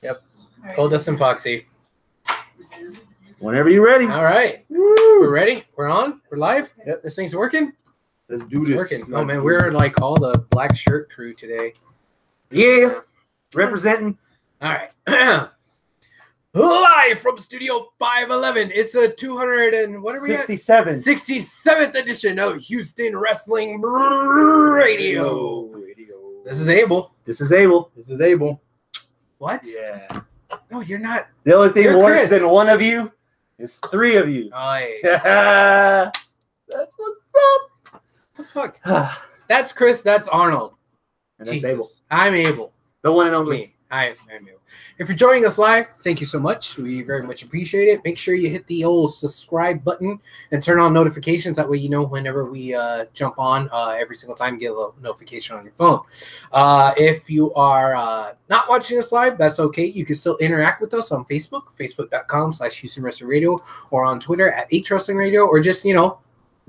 Yep. Goldust and Foxy. Whenever you're ready. All right. Woo. We're ready. We're on. We're live. Yep. This thing's working. Let's do It's this. working. Oh man, we're like all the black shirt crew today. Yeah. Representing. All right. Live from Studio 511. It's a 200 and what are we 67. at? 67th edition of Houston Wrestling Radio. This is Abel. This is Abel. This is Abel. What? Yeah. No, you're not. The only thing You're worse Chris. than one of you is three of you. That's That's what's the fuck. up. That's Chris. That's Arnold. And that's Jesus. Abel. I'm Abel. The one and only. Me. I'm Abel. If you're joining us live, thank you so much. We very much appreciate it. Make sure you hit the old subscribe button and turn on notifications. That way you know whenever we jump on every single time, you get a little notification on your phone. If you are not watching us live, that's okay. You can still interact with us on Facebook, facebook.com/Houston Wrestling Radio, or on Twitter at HWrestling Radio, or just,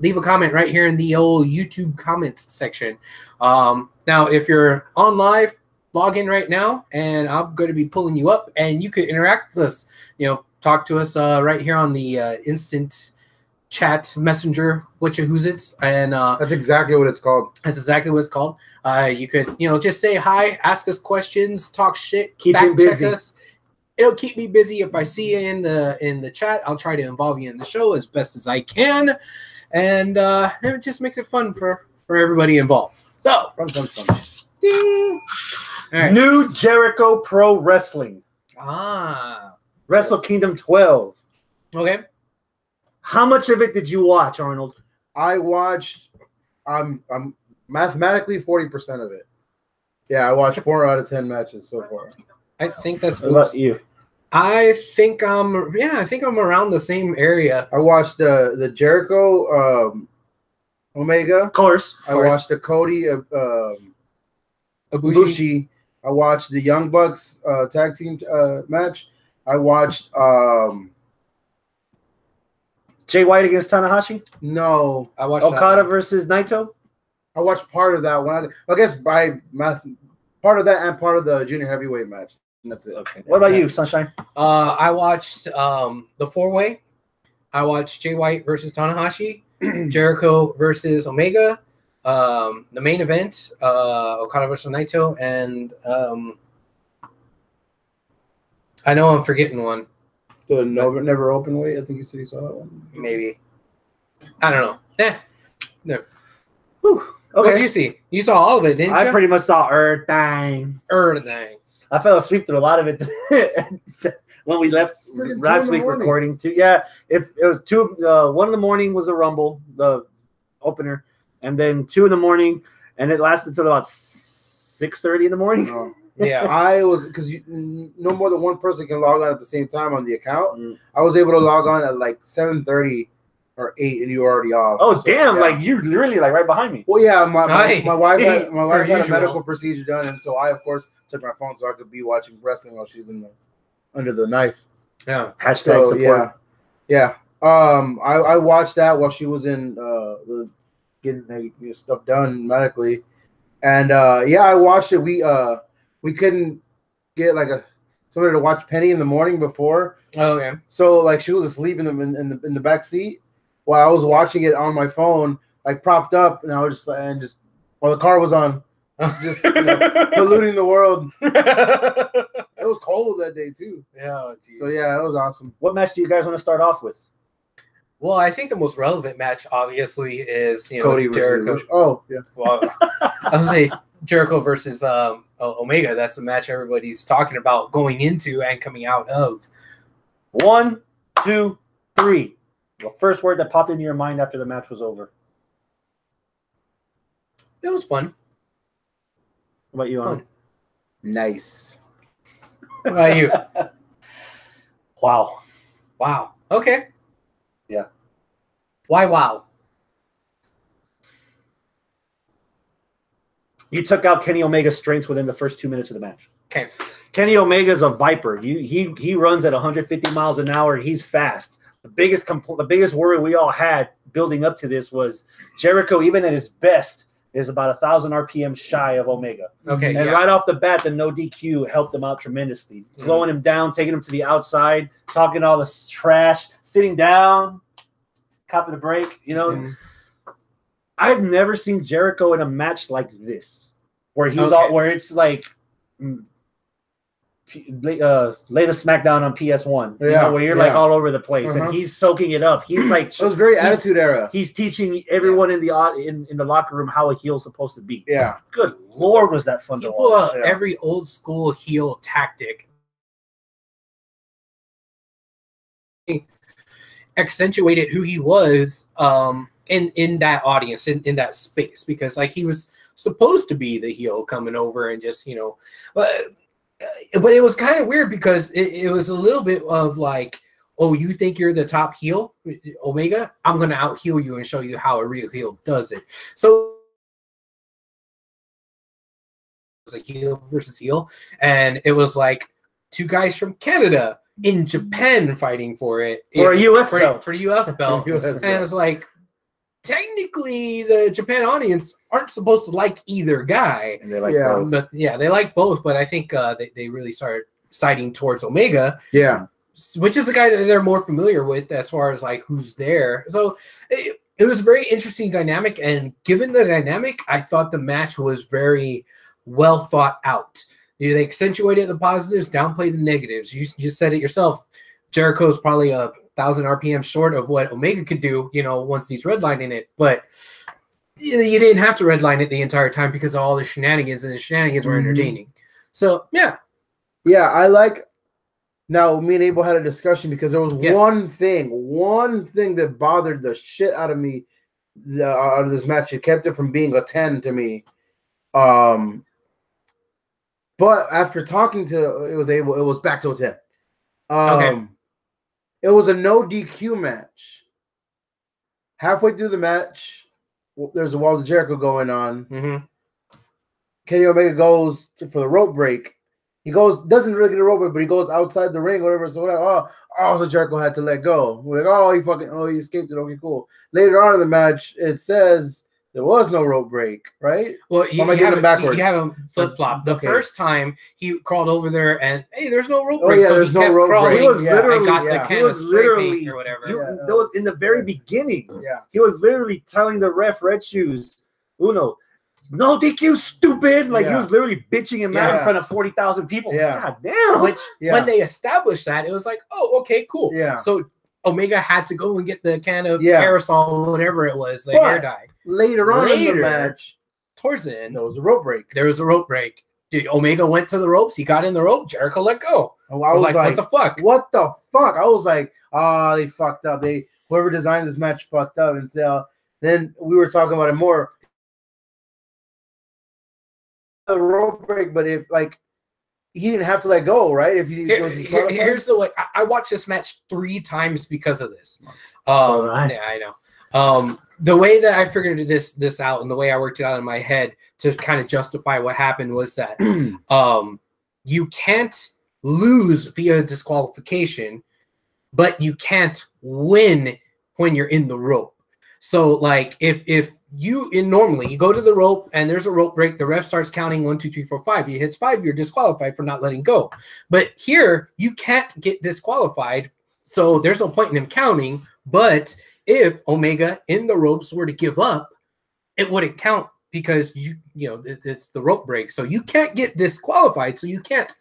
leave a comment right here in the old YouTube comments section. Now, if you're on live, log in right now, and I'm going to be pulling you up, and you could interact with us. Talk to us right here on the instant chat messenger, whatcha-who's-its, and That's exactly what it's called. that's exactly what it's called. You could, just say hi, ask us questions, talk shit, Keep fact him busy. check us. It'll keep me busy. If I see you in the chat, I'll try to involve you in the show as best as I can, and it just makes it fun for everybody involved. So, ding. All right. New Jericho Pro Wrestling. WrestleKingdom 12. Okay. How much of it did you watch, Arnold? I watched. I'm mathematically 40% of it. Yeah, I watched 4 out of 10 matches so far. I think that's What about you? I think I'm around the same area. I watched the Jericho Omega. Of course. I watched the Cody Ibushi. I watched the Young Bucks tag team match. I watched Jay White against Tanahashi. no. I watched Okada that. versus Naito. I watched part of that one. I guess by math, part of that and part of the junior heavyweight match. And that's it. Okay. What about you, Sunshine? I watched the 4-way. I watched Jay White versus Tanahashi, Jericho versus Omega, the main event, Okada versus Naito, and I know I'm forgetting one. The never open weight. I think you said you saw that one. Maybe. I don't know. No. Whew. What did Okay. you see? You saw all of it, didn't I you? pretty much saw everything. Dang. I fell asleep through a lot of it when we left Freaking 2 last in the week morning. recording too. Yeah, if it was 1 in the morning was a Rumble, the opener, and then 2 in the morning, and it lasted till about 6:30 in the morning. No. Yeah. I was because no more than one person can log on at the same time on the account. Mm. I was able to log on at like 7:30 or 8, and you were already off. Oh So, damn! yeah. Like you really like right behind me. Well, yeah, my Right. wife had Per a usual. medical procedure done, and so I, of course, took my phone so I could be watching wrestling while she's under the knife. Yeah. Hashtag So support. yeah. I watched that while she was in getting stuff done medically, and I watched it. We couldn't get like somebody to watch Penny in the morning before, Oh, yeah. so like she was asleep in the back seat while I was watching it on my phone, like propped up, and I was just while the car was on, just polluting the world. It was cold that day too. Yeah, geez. So yeah, it was awesome. What match do you guys want to start off with? Well, I think the most relevant match, obviously, is Cody Jericho. versus oh yeah. Well, I would say Jericho versus Omega. That's the match everybody's talking about going into and coming out of. 1, 2, 3. The first word that popped into your mind after the match was over. It was fun. What about you, Fun. Arnold? Nice. What about you? Wow. Wow. Okay. Yeah. Why wow? You took out Kenny Omega's strengths within the first 2 minutes of the match. Okay. Kenny Omega's a viper. He runs at 150 miles an hour. He's fast. The biggest worry we all had building up to this was Jericho, even at his best, is about 1,000 RPM shy of Omega. Okay, And right off the bat, the no DQ helped him out tremendously. Slowing him down, taking him to the outside, talking all this trash, sitting down, copping a break. You know, I've never seen Jericho in a match like this, where he's where it's like lay the SmackDown on PS1, you know, where you're like all over the place, and he's soaking it up. He's like, it was very Attitude Era. He's teaching everyone in the locker room how a heel's supposed to be. Yeah, good Lord, was that fun to watch? Every old school heel tactic accentuated who he was in that audience, in that space, because like he was supposed to be the heel coming over and just, you know, but it was kind of weird because it was a little bit of like, oh, you think you're the top heel, Omega? I'm going to out heel you and show you how a real heel does it. So it was a heel versus heel, and it was like two guys from Canada in Japan fighting for it. For a US belt. For a US belt. And it was like, technically the Japan audience aren't supposed to like either guy. And they like both. But yeah, they like both, but I think they really started siding towards Omega. Yeah. Which is the guy that they're more familiar with as far as like who's there. So it was a very interesting dynamic, and given the dynamic, I thought the match was very well thought out. They accentuated the positives, downplayed the negatives. You just said it yourself. Jericho's probably 1,000 RPM short of what Omega could do, you know, once he's redlining it. But you didn't have to redline it the entire time because of all the shenanigans, and the shenanigans were entertaining. So, yeah. Yeah, I like... Now, me and Abel had a discussion because there was one thing that bothered the shit out of me out of this match. It kept it from being a 10 to me. But after talking to it was back to a 10. Okay. It was a no DQ match. Halfway through the match, there's a Walls of Jericho going on. Kenny Omega goes for the rope break. He doesn't really get a rope break, but he goes outside the ring, whatever. So whatever. So Jericho had to let go. We're like, he escaped it. Okay, cool. Later on in the match, it says there was no rope break, right? Well, you have him flip flop. The first time he crawled over there and hey, there's no rope break. So there's no rope break. He was literally got the can of spray paint or whatever. That was in the very beginning. Yeah, he was literally telling the ref, Red Shoes, Uno, no DQ, stupid. Like he was literally bitching him out in front of 40,000 people. Yeah. God damn. Which when they established that, it was like, oh, okay, cool. Yeah. So Omega had to go and get the can of aerosol, whatever it was, the hair dye. Later on in the match, towards the end, there was a rope break. Dude, Omega went to the ropes. He got in the rope. Jericho let go. Oh, I was like, what the fuck? What the fuck? I was like, they fucked up. Whoever designed this match fucked up. And so then we were talking about it more. The rope break, but if like he didn't have to let go, right? If he here's the way I watched this match 3 times because of this. Yeah, I know. The way that I figured this out and the way I worked it out in my head to kind of justify what happened was that you can't lose via disqualification, but you can't win when you're in the rope. So like if you normally you go to the rope and there's a rope break, the ref starts counting 1, 2, 3, 4, 5. He hits 5, you're disqualified for not letting go. But here you can't get disqualified, so there's no point in him counting. But if Omega in the ropes were to give up, it wouldn't count because you know it's the rope break. So you can't get disqualified, so you can't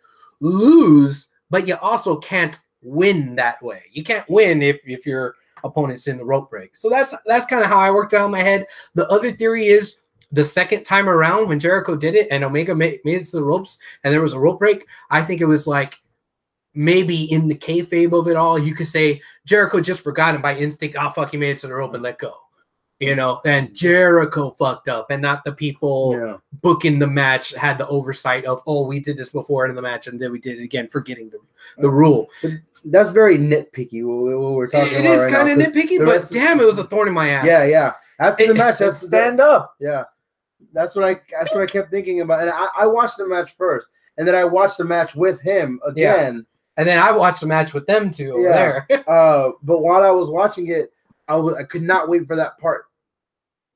lose, but you also can't win that way. You can't win if your opponent's in the rope break. So that's kind of how I worked it out in my head. The other theory is the second time around when Jericho did it and Omega made it to the ropes and there was a rope break, I think it was like maybe in the kayfabe of it all, you could say Jericho just forgot him by instinct. Oh, fuck, he made it to the rope and let go. You know, and Jericho fucked up and not the people booking the match had the oversight of, oh, we did this before in the match and then we did it again, forgetting the rule. That's very nitpicky what we're talking about. It is kind of nitpicky, but damn, it was a thorn in my ass. Yeah. After the match, that's stand up. Yeah. That's what I kept thinking about. And I watched the match first, and then I watched the match with him again. Yeah. And then I watched the match with them too over there. But while I was watching it, I could not wait for that part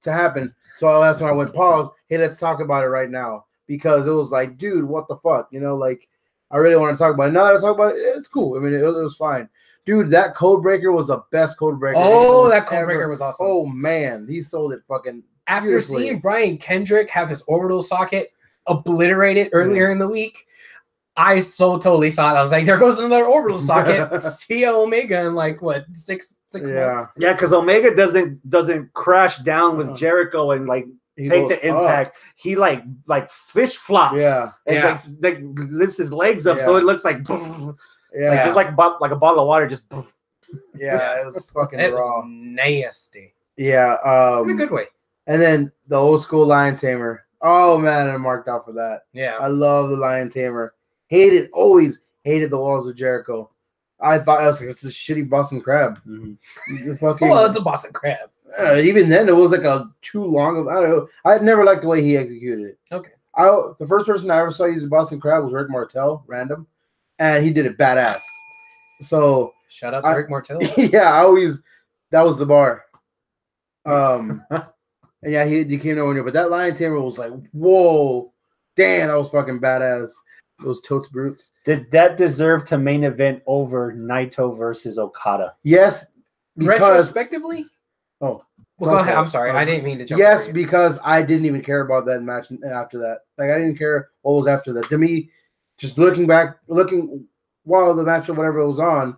to happen. So that's when I went pause. Hey, let's talk about it right now, because it was like, dude, what the fuck, you know? Like, I really want to talk about it. Now that I talk about it, it's cool. I mean, it was fine. Dude, that code breaker was the best code breaker. Oh, that code breaker was awesome. Oh man, he sold it fucking. After beautifully. seeing Brian Kendrick have his orbital socket obliterated earlier in the week, I so totally thought, I was like, there goes another orbital socket. See ya, Omega in like what, six months? Yeah, because Omega doesn't crash down with Jericho and like take the impact. Up. He like fish flops. Yeah, and like lifts his legs up, so it looks like it's like a bottle of water just. Yeah, it was fucking it raw. Was nasty. Yeah, in a good way. And then the old school Lion Tamer. Oh man, I marked out for that. Yeah, I love the Lion Tamer. Always hated the Walls of Jericho. I thought it was like, it's a shitty Boston Crab. Well, it's a Boston Crab. Even then, it was like a too long of. I don't know. I never liked the way he executed it. Okay. The first person I ever saw use the Boston Crab was Rick Martel, random, and he did it badass. So shout out to Rick Martel. Yeah, that was the bar. And yeah, he came nowhere near. But that Lion Tamer was like, whoa, damn, that was fucking badass. Those totes brutes. Did that deserve to main event over Naito versus Okada? Yes. Because, retrospectively? Oh. Well, go ahead. I'm sorry. I didn't mean to jump. Yes, because I didn't even care about that match after that. Like, I didn't care what was after that. To me, just looking while the match or whatever it was on,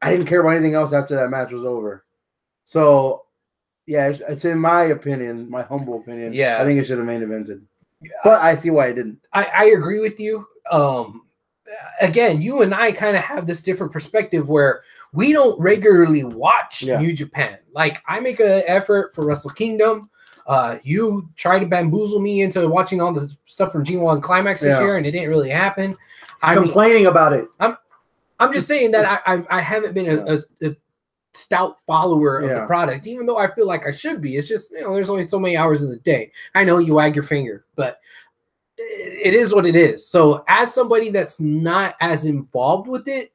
I didn't care about anything else after that match was over. So, yeah, it's in my opinion, my humble opinion. Yeah, I think it should have main evented. But I see why it didn't. I agree with you. Again, you and I kind of have this different perspective where we don't regularly watch New Japan. Like, I make an effort for WrestleKingdom. You try to bamboozle me into watching all the stuff from G1 Climax this year, and it didn't really happen. I'm complaining about it. I'm just saying that I haven't been a stout follower of the product, even though I feel like I should be. It's just, there's only so many hours in the day. I know you wag your finger, but it is what it is. So as somebody that's not as involved with it,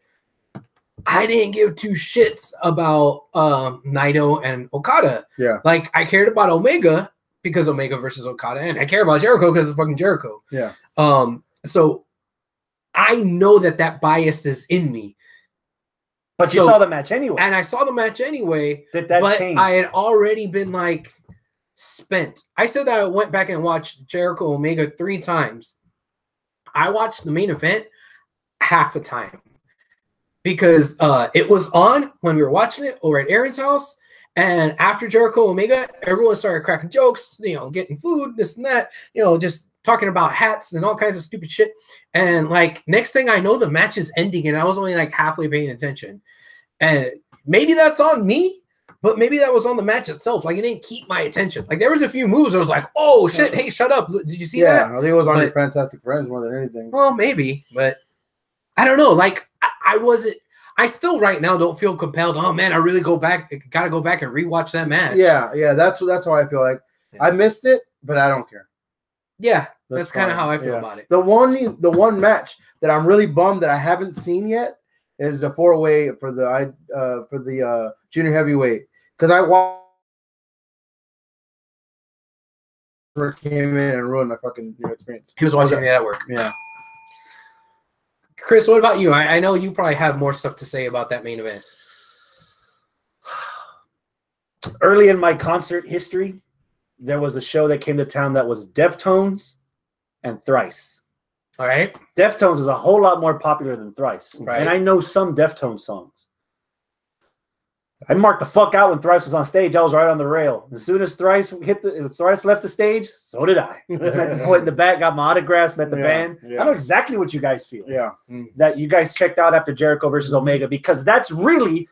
I didn't give two shits about Naito and Okada. Yeah. Like, I cared about Omega because Omega versus Okada, and I care about Jericho because it's fucking Jericho. Yeah. So I know that bias is in me. But you saw the match anyway. And I saw the match anyway. But changed? I had already been like spent. I said that I went back and watched Jericho Omega 3 times. I watched the main event half a time because it was on when we were watching it over at Aaron's house. And after Jericho Omega, everyone started cracking jokes, getting food, this and that, just talking about hats and all kinds of stupid shit. And like, next thing I know, the match is ending and I was only like halfway paying attention. And maybe that's on me, but maybe that was on the match itself. Like, it didn't keep my attention. Like, there was a few moves I was like, oh shit, hey, shut up. Did you see that? Yeah, I think it was on your Fantastic Friends more than anything. Well, maybe, but I don't know. Like, I still right now don't feel compelled. Oh man, I really gotta go back and rewatch that match. Yeah, that's how I feel like. I missed it, but I don't care. Yeah, that's kind of how I feel about it. The one match that I'm really bummed that I haven't seen yet is the 4-way for the junior heavyweight, because I came in and ruined my fucking experience. He was watching it at work. Yeah. Chris, what about you? I know you probably have more stuff to say about that main event. Early in my concert history, there was a show that came to town that was Deftones and Thrice. All right. Deftones is a whole lot more popular than Thrice. Right. And I know some Deftones songs. I marked the fuck out when Thrice was on stage. I was right on the rail. As soon as Thrice left the stage, so did I. I went in the back, got my autographs, met the band. Yeah. I know exactly what you guys feel. Yeah. That you guys checked out after Jericho versus Omega, because that's really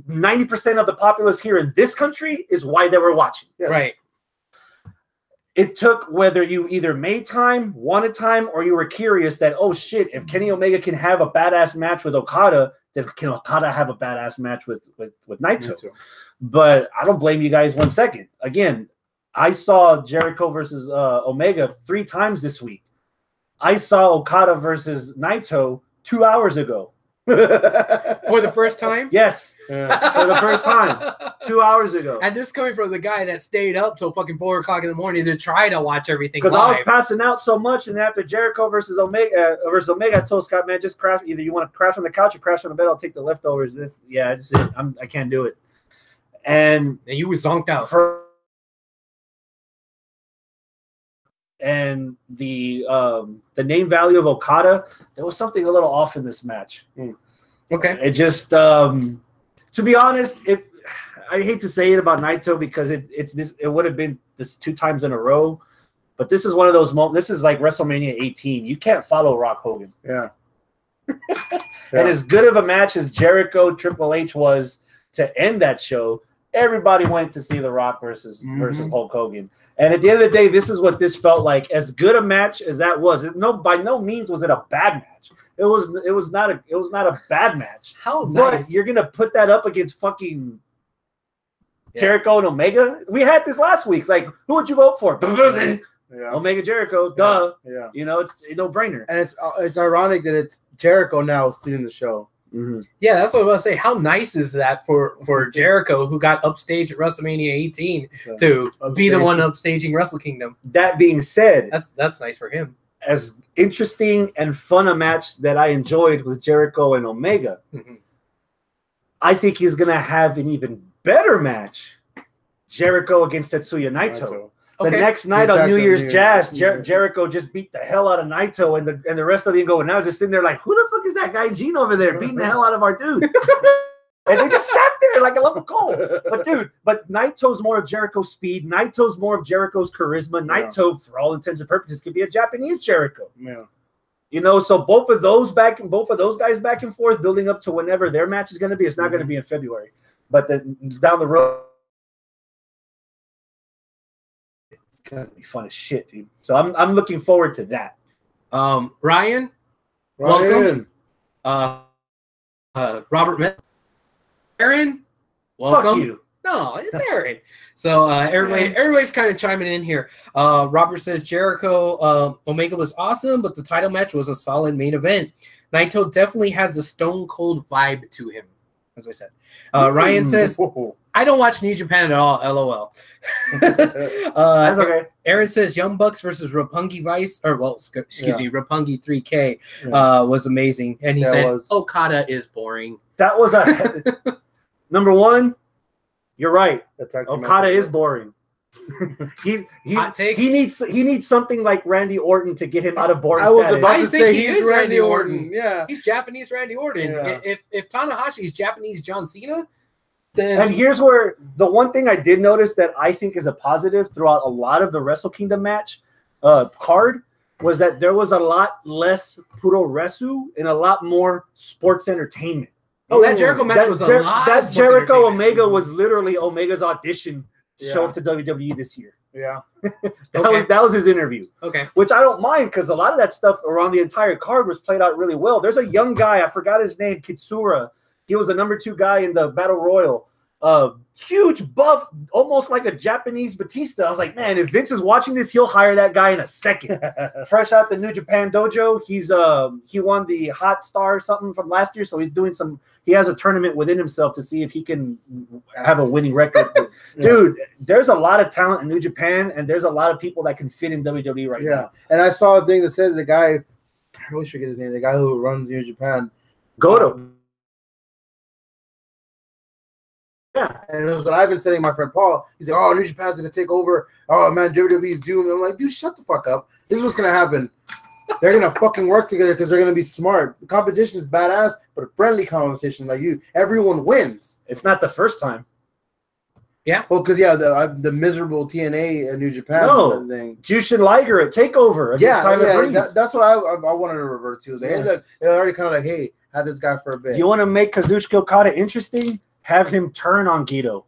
90% of the populace here in this country is why they were watching. Yes. Right. It took whether you either made time, wanted time, or you were curious that, oh shit, if Kenny Omega can have a badass match with Okada, then can Okada have a badass match with Naito? But I don't blame you guys 1 second. Again, I saw Jericho versus Omega 3 times this week. I saw Okada versus Naito 2 hours ago. For the first time? Yes. Yeah. For the first time. 2 hours ago. And this coming from the guy that stayed up till fucking 4 o'clock in the morning to try to watch everything Because I was live. passing out so much, and after Jericho versus Omega, I told Scott, man, just crash. Either you want to crash on the couch or crash on the bed. I'll take the leftovers. This is it. I can't do it. And you was zonked out. And the name value of Okada, there was something a little off in this match. Okay. It just, to be honest, I hate to say it about Naito because it would have been this 2 times in a row, but this is one of those moments. This is like WrestleMania 18. You can't follow Rock Hogan. Yeah. And as good of a match as Jericho Triple H was to end that show, everybody went to see The Rock versus Hulk Hogan. And at the end of the day, this is what this felt like. As good a match as that was, by no means was it a bad match. It was not a bad match. How but nice. You're gonna put that up against fucking Jericho and Omega? We had this last week. It's like, who would you vote for? Yeah. Omega Jericho, duh. Yeah. You know, it's a no-brainer. And it's ironic that it's Jericho now stealing the show. Yeah, that's what I was about to say. How nice is that for Jericho, who got upstaged at WrestleMania 18, to be the one upstaging WrestleKingdom? That being said, that's nice for him. As interesting and fun a match that I enjoyed with Jericho and Omega, I think he's going to have an even better match, Jericho against Tetsuya Naito. The next night on New Year's Jazz, Jericho just beat the hell out of Naito, and the rest of the go. And I was just sitting there like, who the fuck is that guy Gene over there beating the hell out of our dude? And they just sat there like a lump of coal. But Naito's more of Jericho's speed. Naito's more of Jericho's charisma. Naito, for all intents and purposes, could be a Japanese Jericho. Yeah. You know, so both of those guys back and forth, building up to whenever their match is going to be. It's not going to be in February, but down the road. Gonna be fun as shit, dude. So I'm looking forward to that. Ryan, welcome. Robert, Aaron, welcome. Fuck you. No, it's Aaron. So everybody's kind of chiming in here. Robert says Jericho Omega was awesome, but the title match was a solid main event. Naito definitely has the Stone Cold vibe to him, as I said. Ryan says, I don't watch New Japan at all, LOL. That's okay. Aaron says Young Bucks versus Roppongi Vice, Roppongi 3K was amazing. And he said Okada is boring. That was number one. You're right. Okada is boring. He needs something like Randy Orton to get him out of boring. I was about to say he's Randy Orton. Yeah, he's Japanese Randy Orton. Yeah. If Tanahashi is Japanese John Cena, then and here's where the one thing I did notice that I think is a positive throughout a lot of the WrestleKingdom match card was that there was a lot less puroresu and a lot more sports entertainment. Oh, that Jericho match was a lot. That Jericho Omega was literally Omega's audition to show up to WWE this year. Yeah, that was his interview. Okay, which I don't mind because a lot of that stuff around the entire card was played out really well. There's a young guy, I forgot his name, Kitsura. He was a number 2 guy in the Battle Royal. Huge buff, almost like a Japanese Batista. I was like, man, if Vince is watching this, he'll hire that guy in a second. Fresh out the New Japan dojo. He won the Hot Star or something from last year, so he has a tournament within himself to see if he can have a winning record. Dude, there's a lot of talent in New Japan, and there's a lot of people that can fit in WWE right now. And I saw a thing that said the guy, I always forget his name, the guy who runs New Japan, Goto. Yeah, and it was what I've been saying to my friend Paul. He's like, oh, New Japan's going to take over. Oh, man, WWE's doomed. I'm like, dude, shut the fuck up. This is what's going to happen. They're going to fucking work together because they're going to be smart. The competition is badass, but a friendly competition like you. Everyone wins. It's not the first time. Yeah. Well, because, the miserable TNA and New Japan thing. Jushin Liger at TakeOver. That's what I wanted to revert to. They're already kind of like, hey, have this guy for a bit. You want to make Kazuchika Okada interesting? Have him turn on Gedo.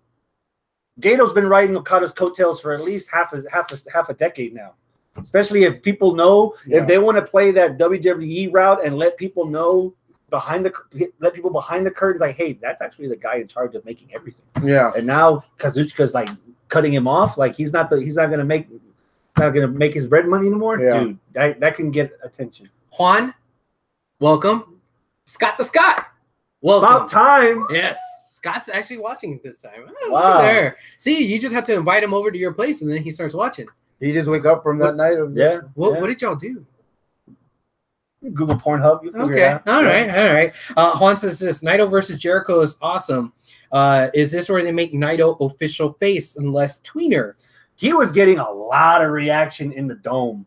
Gato's been riding Okada's coattails for at least half a decade now. Especially if people know if they want to play that WWE route and let people know behind the curtain, like, hey, that's actually the guy in charge of making everything. Yeah. And now Kazuchika's like cutting him off, like he's not gonna make his bread money anymore. Dude, that can get attention. Juan, welcome. Scott the Scott. Welcome. About time. Yes. Scott's actually watching it this time. Oh, Wow. look there. See, you just have to invite him over to your place, and then he starts watching. He just wake up from that night. Yeah. What did y'all do? Google Pornhub. You figure it Okay. out. All right. Juan says this: Naito versus Jericho is awesome. Is this where they make Naito official face unless tweener? He was getting a lot of reaction in the dome,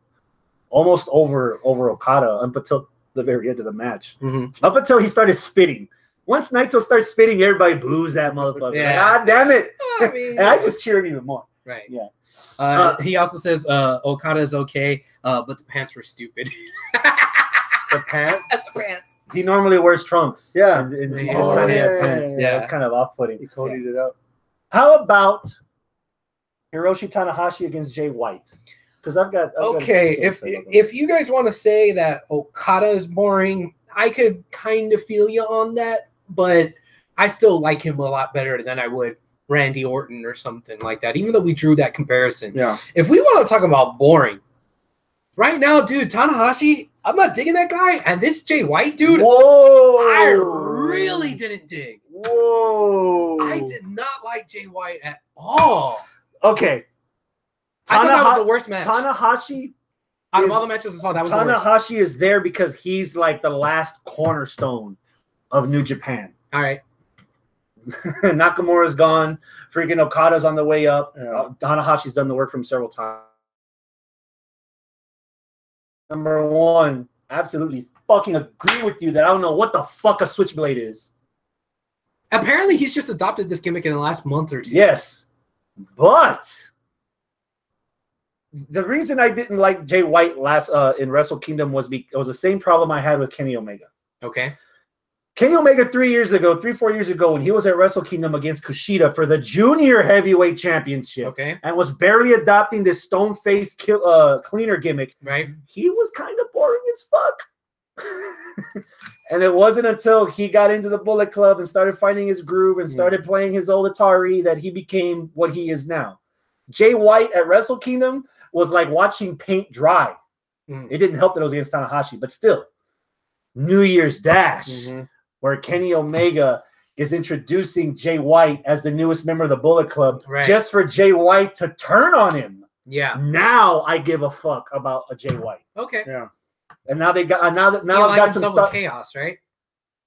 almost over Okada up until the very end of the match. Mm-hmm. Up until he started spitting. Once Naito starts spitting, everybody boos that motherfucker. Yeah. Like, God damn it! I mean, And I just cheer him even more. right. Yeah. He also says Okada is okay, but the pants were stupid. The pants. The pants. He normally wears trunks. Yeah. And Oh, this time he had yeah, pants. yeah. It's kind of off-putting. He codied it up. How about Hiroshi Tanahashi against Jay White? Because I've got Okay, if you guys want to say that Okada is boring, I could kind of feel you on that, but I still like him a lot better than I would Randy Orton or something like that, even though we drew that comparison. Yeah. If we want to talk about boring, right now, dude, Tanahashi, I'm not digging that guy. And this Jay White, dude, whoa, I really didn't dig. Whoa, I did not like Jay White at all. Okay. I thought that was the worst match. Tanahashi, out of all the matches I saw, that was the worst. Tanahashi is there because he's like the last cornerstone of New Japan. All right. Nakamura's gone. Freaking Okada's on the way up. Yeah. Tanahashi's done the work for him several times. Number one, absolutely fucking agree with you that I don't know what the fuck a switchblade is. Apparently, he's just adopted this gimmick in the last month or two. Yes, but the reason I didn't like Jay White last in WrestleKingdom was because it was the same problem I had with Kenny Omega. Okay. Kenny Omega 4 years ago, when he was at WrestleKingdom against Kushida for the Junior Heavyweight Championship, Okay. and was barely adopting this stone-faced cleaner gimmick, Right. he was kind of boring as fuck. And it wasn't until he got into the Bullet Club and started finding his groove and started playing his old Atari that he became what he is now. Jay White at WrestleKingdom was like watching paint dry. It didn't help that it was against Tanahashi, but still. New Year's Dash, where Kenny Omega is introducing Jay White as the newest member of the Bullet Club, just for Jay White to turn on him. Yeah. Now I give a fuck about a Jay White. Okay. Yeah. And now they got now I've got some stuff. Chaos, right?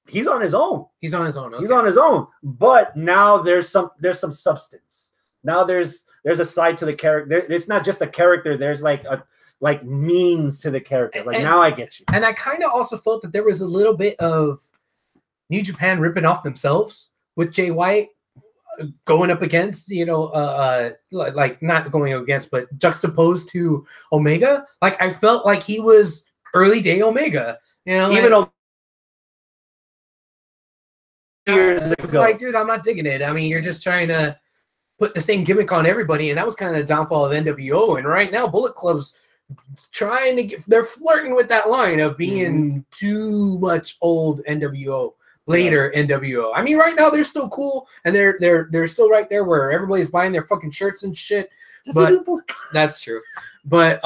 He's on his own. He's on his own. Okay. He's on his own. But now there's some substance. Now there's a side to the character. It's not just a character. There's like means to the character. Like, now I get you. And I kind of also felt that there was a little bit of New Japan ripping off themselves with Jay White going up against, like not going against, but juxtaposed to Omega. Like, I felt like he was early day Omega, even though years ago. Like, dude, I'm not digging it. I mean, you're just trying to put the same gimmick on everybody, and that was kind of the downfall of NWO. And right now, Bullet Club's trying to they're flirting with that line of being too much old NWO, later NWO. I mean, right now they're still cool, and they're still right there where everybody's buying their fucking shirts and shit. But that's true. But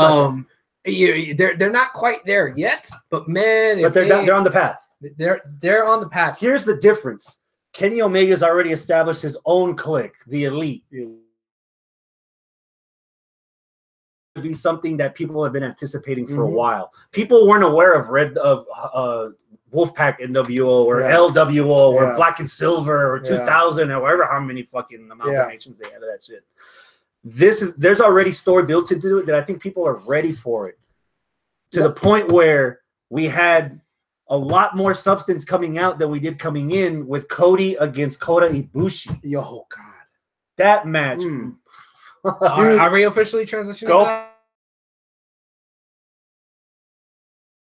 they're not quite there yet. But man, but they're on the path. They're on the path. Here's the difference. Kenny Omega's already established his own clique, the Elite. To be something that people have been anticipating for a while. People weren't aware of Wolfpack NWO or LWO or Black and Silver or 2000 or whatever, how many fucking amalgamations they had of that shit. There's already story built to do it that I think people are ready for it, to the point where we had a lot more substance coming out than we did coming in with Cody against Kota Ibushi. Yo, God. That match. Are we officially transitioning? Go.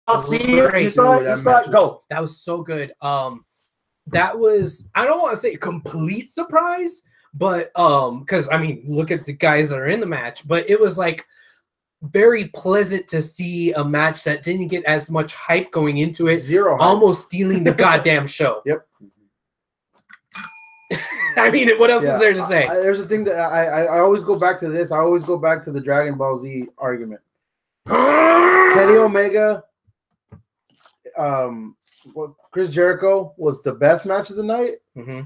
I'll see it. You saw it. Go. That was so good. That was, I don't want to say a complete surprise, but because I mean, look at the guys that are in the match, but it was like very pleasant to see a match that didn't get as much hype going into it. Zero hype. Almost stealing the goddamn show. Yep. I mean, what else is there to say? There's a thing that I always go back to this. I always go back to the Dragon Ball Z argument. Kenny Omega Chris Jericho was the best match of the night. Mm-hmm.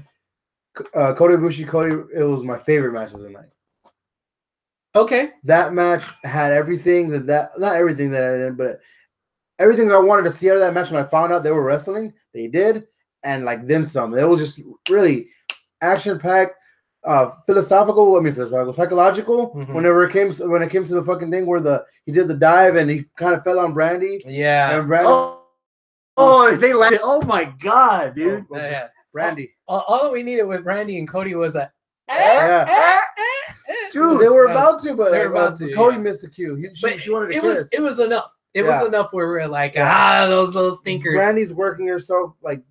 Kota Ibushi, it was my favorite match of the night. Okay. That match had everything not everything that I did, but everything that I wanted to see out of that match when I found out they were wrestling, they did, and like then some. It was just really action-packed, psychological. Mm-hmm. When it came to the fucking thing where he did the dive and he kind of fell on Brandy. Yeah. And Brandy, they landed. Oh my god, dude. Yeah. Brandy. All we needed with Brandy and Cody was that. Dude, they were about to, but Cody missed the cue. She wanted to kiss. It was enough. It was enough where we were like, those little stinkers. Brandy's working herself like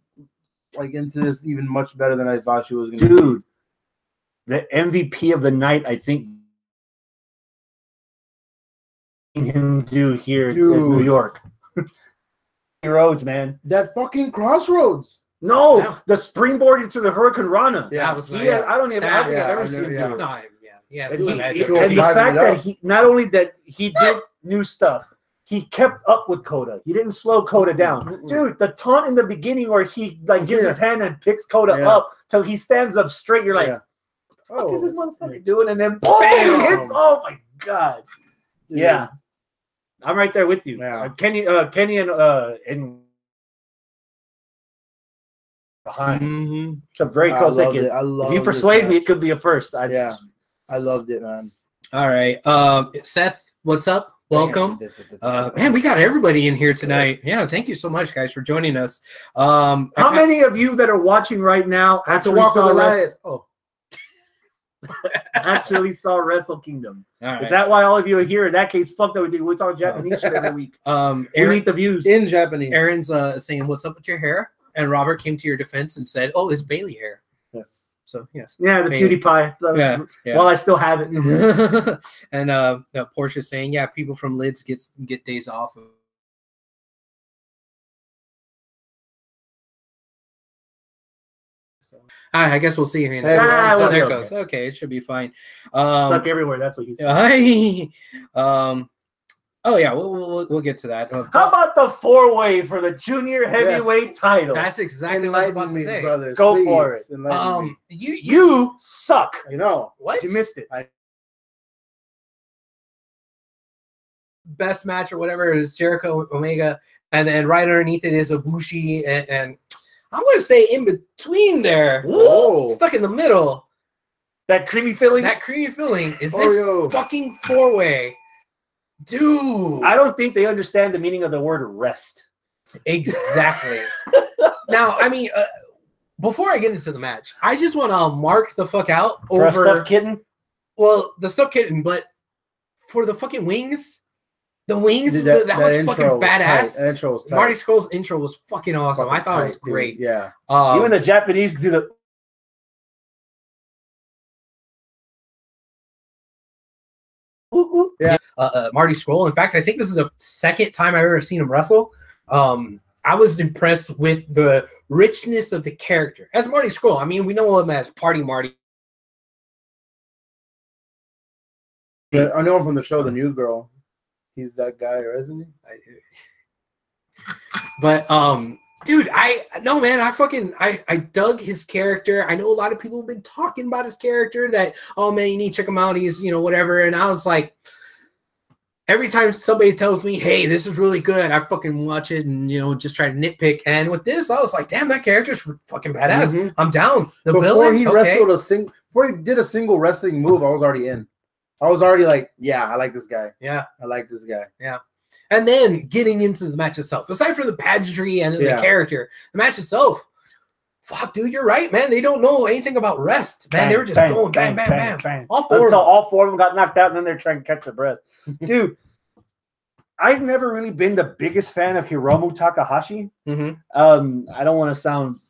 into this even much better than I thought she was going to. Dude, the MVP of the night, I think, him do here in New York. Roads, man. That fucking Crossroads. No, the springboard into the Hurricane Rana. Yeah, that was nice. I don't think I've ever seen him do it. No, yeah. And the fact that he not only that he did new stuff, he kept up with Kota. He didn't slow Kota down. Dude, the taunt in the beginning where he gives his hand and picks Kota up till he stands up straight, you're like, what the fuck is this motherfucker doing? And then bam, he hits. Oh my god. Yeah. I'm right there with you. Yeah. Kenny and behind. Mm-hmm. It's a very close second. If you persuade me, it could be a first. I loved it, man. All right. Seth, what's up? Welcome. Man, we got everybody in here tonight. Yeah, thank you so much, guys, for joining us. How many of you that are watching right now actually saw WrestleKingdom? Right. Is that why all of you are here? In that case, fuck that we do. We talk Japanese shit every week. We need the views. In Japanese. Aaron's saying, what's up with your hair? And Robert came to your defense and said, oh, it's Bailey hair. Yes. So, yes. Yeah, the Bailey. PewDiePie. Yeah. While I still have it. And Portia's saying, yeah, people from Lids get days off. So, I guess we'll see. There it goes. Okay, it should be fine. Stuck everywhere. That's what he said. Oh yeah, we'll get to that. How about the 4-way for the junior heavyweight title? That's exactly what I was about to say. Brothers, go for it. You suck. You know what? You missed it. Best match or whatever is Jericho Omega, and then right underneath it is Ibushi, and I'm gonna say in between there, stuck in the middle. That creamy filling. Is this fucking 4-way. Dude, I don't think they understand the meaning of the word rest. Exactly. Now, I mean, before I get into the match, I just want to mark the fuck out for over a stuffed kitten. Well, the stuffed kitten, but for the fucking wings, that was fucking badass. Marty Scurll's intro was fucking awesome. I thought it was great. Dude. Yeah. Even the Japanese do the. Yeah. Marty Scurll. In fact, I think this is the second time I've ever seen him wrestle. I was impressed with the richness of the character as Marty Scurll. I mean, we know him as Party Marty. Yeah, I know him from the show The New Girl. He's that guy, isn't he? But dude, I dug his character. I know a lot of people have been talking about his character that, oh man, you need to check him out. He's, whatever. And I was like, every time somebody tells me, hey, this is really good, I fucking watch it and, just try to nitpick. And with this, I was like, damn, that character's fucking badass. Mm-hmm. I'm down. Before he did a single wrestling move, I was already in. I was already like, yeah, I like this guy. Yeah. I like this guy. Yeah. And then getting into the match itself, aside from the pageantry and the character, the match itself, fuck, dude, you're right, man. They don't know anything about rest, man. They were just going bang, bang, bang. All four of them got knocked out, and then they're trying to catch their breath. Dude, I've never really been the biggest fan of Hiromu Takahashi. Mm-hmm. I don't want to sound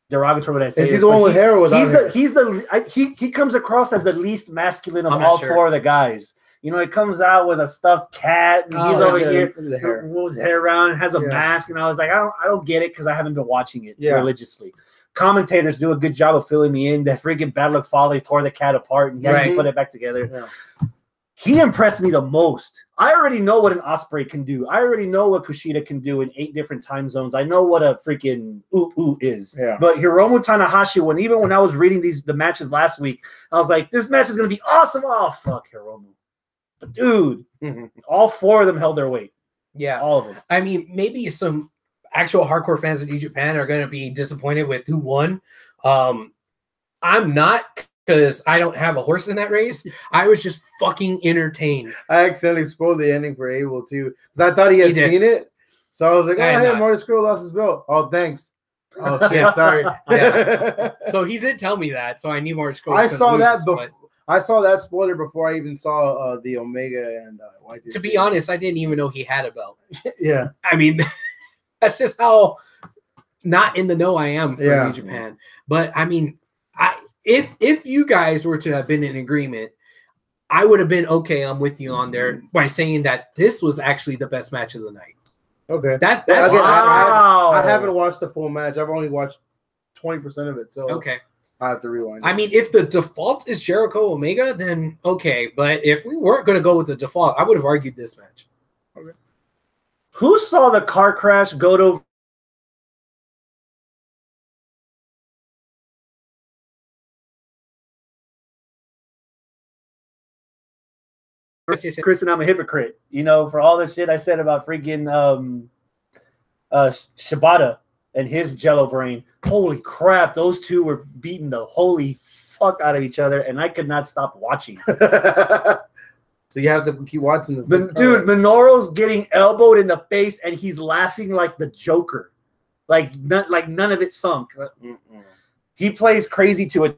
derogatory when I say is he the one with hair or without hair? He comes across as the least masculine of all four of the guys. He comes out with a stuffed cat, and he's over here with his hair around, has a mask, and I was like, I don't get it because I haven't been watching it religiously. Commentators do a good job of filling me in. The freaking Battle of Folly tore the cat apart, and he had to put it back together. Yeah. he impressed me the most. I already know what an Ospreay can do. I already know what Kushida can do in 8 different time zones. I know what a freaking is. Yeah. But Hiromu Tanahashi, even when I was reading the matches last week, I was like, this match is gonna be awesome. Oh fuck, Hiromu. But dude, all 4 of them held their weight. Yeah, all of them. I mean, maybe some actual hardcore fans of New Japan are gonna be disappointed with who won. I'm not, because I don't have a horse in that race. I was just fucking entertained. I accidentally spoiled the ending for Abel too, because I thought he had seen it. So I was like, "Oh, hey, Marty Scurll lost his belt. Oh, thanks. Oh shit, sorry." Yeah. So he did tell me that, so I knew Marty Scurll. I saw that before. I saw that spoiler before I even saw the Omega and YT. To be honest, I didn't even know he had a belt. Yeah, I mean, that's just how not in the know I am for New Japan. But I mean, if you guys were to have been in agreement, I would have been okay. I'm with you on there by saying that this was actually the best match of the night. Okay, that's wow. I haven't watched the full match. I've only watched 20% of it. So okay, I have to rewind. I mean, if the default is Jericho Omega, then okay. But if we weren't going to go with the default, I would have argued this match. Okay. Who saw the car crash Goto? Chris, and I'm a hypocrite, for all the shit I said about freaking Shibata and his Jello brain. Holy crap, those two were beating the holy fuck out of each other, and I could not stop watching. So you have to keep watching the dude. Minoru's getting elbowed in the face, and he's laughing like the Joker, like none of it sunk. He plays crazy to a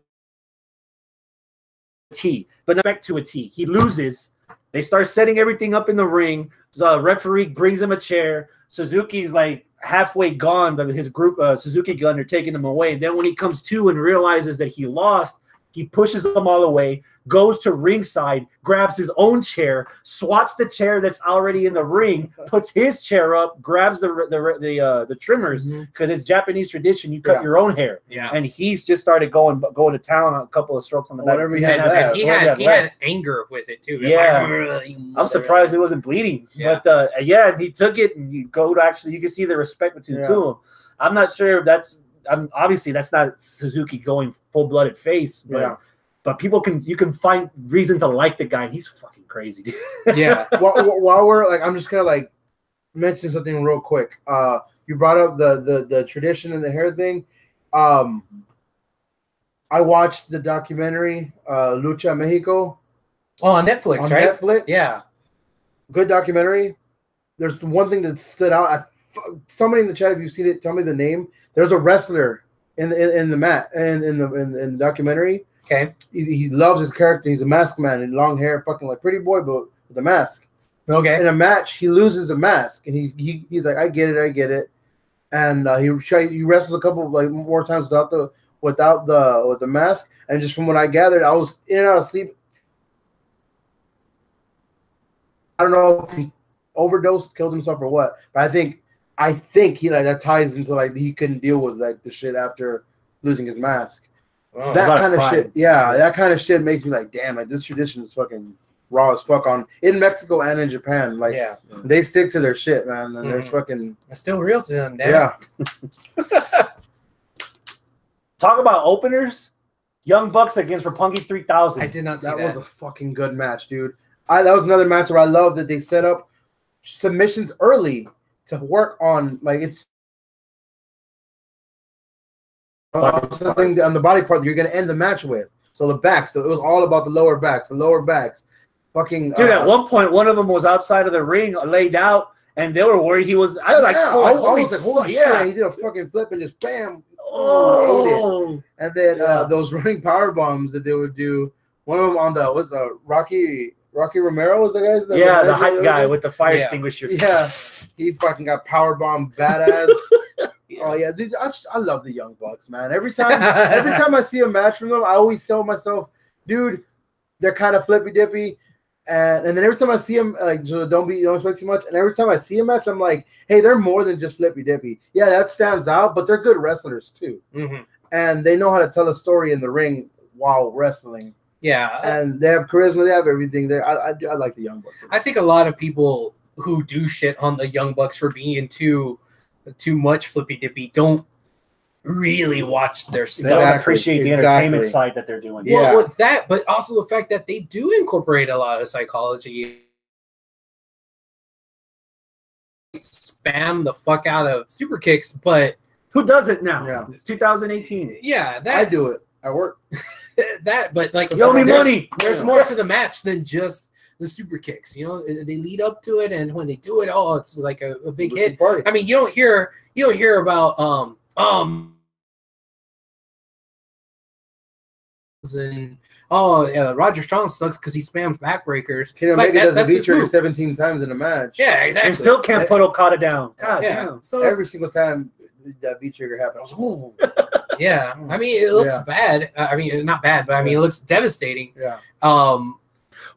T, but not back to a T. He loses. They start setting everything up in the ring. The referee brings him a chair. Suzuki's like halfway gone, but his group, Suzuki Gun, are taking him away. Then when he comes to and realizes that he lost, he pushes them all away, goes to ringside, grabs his own chair, swats the chair that's already in the ring, puts his chair up, grabs the trimmers, because it's Japanese tradition. You cut your own hair. Yeah. And he's just started going to town on a couple of strokes on the back. Whatever he had, he had anger with it too. It's I'm surprised it wasn't bleeding. Yeah. But he took it, and you can see the respect between the two of them. I'm not sure if that's. Obviously, that's not Suzuki going full-blooded face, but you can find reason to like the guy. And he's fucking crazy, dude. Yeah. While we're like, I'm just gonna mention something real quick. You brought up the tradition and the hair thing. I watched the documentary Lucha Mexico. Oh, on Netflix, right? Netflix. Yeah. Good documentary. There's one thing that stood out. Somebody in the chat, if you've seen it, tell me the name. There's a wrestler in the documentary. Okay. He loves his character. He's a masked man and long hair, fucking like Pretty Boy, but with a mask. Okay. In a match, he loses the mask, and he's like, I get it. And he wrestles a couple of more times without the mask. And just from what I gathered, I was in and out of sleep. I don't know if he overdosed, killed himself, or what, but I think he that ties into he couldn't deal with the shit after losing his mask. Oh, that kind of shit, that kind of shit makes me damn, this tradition is fucking raw as fuck in Mexico and in Japan. They stick to their shit, man, and they're fucking. It's still real to them, damn. Yeah. Talk about openers. Young Bucks against Roppongi 3000. I did not see that. That was a fucking good match, dude. That was another match where I love that they set up submissions early to work on it's something on the body part that you're going to end the match with. So the backs, so it was all about the lower backs. Fucking dude, at one point, one of them was outside of the ring, laid out, and they were worried he was. I was like, holy shit! He did a fucking flip and just bam. Oh, and then those running power bombs that they would do. One of them on the Rocky Romero was the guy's name? Yeah, the hype guy with the fire extinguisher. Yeah, he fucking got powerbomb badass. Oh yeah, dude, I love the Young Bucks, man. Every time I see a match from them, I always tell myself, dude, they're kind of flippy dippy, and then every time I see them, so don't expect too much. And every time I see a match, I'm like, hey, they're more than just flippy dippy. Yeah, that stands out, but they're good wrestlers too, and they know how to tell a story in the ring while wrestling. Yeah, and they have charisma. They have everything there. I like the Young Bucks. I think a lot of people who do shit on the Young Bucks for being too much flippy dippy don't really watch their They stuff. don't appreciate the entertainment side that they're doing. Yeah. Well, with that, but also the fact that they do incorporate a lot of psychology. Spam the fuck out of super kicks, but who does it now? Yeah. It's 2018. Yeah, I do it. I work. But like, you owe me money. There's more to the match than just the super kicks. You know, they lead up to it, and when they do it, oh, it's like a big hit. Party. I mean, you don't hear about and Roger Strong sucks because he spams backbreakers. Kenny Omega does a V-trigger 17 times in a match. Yeah, exactly. And still can't put Okada down. God damn. So every single time that V-trigger happens, yeah. I mean, it looks bad. I mean, not bad, but I mean, it looks devastating. Yeah.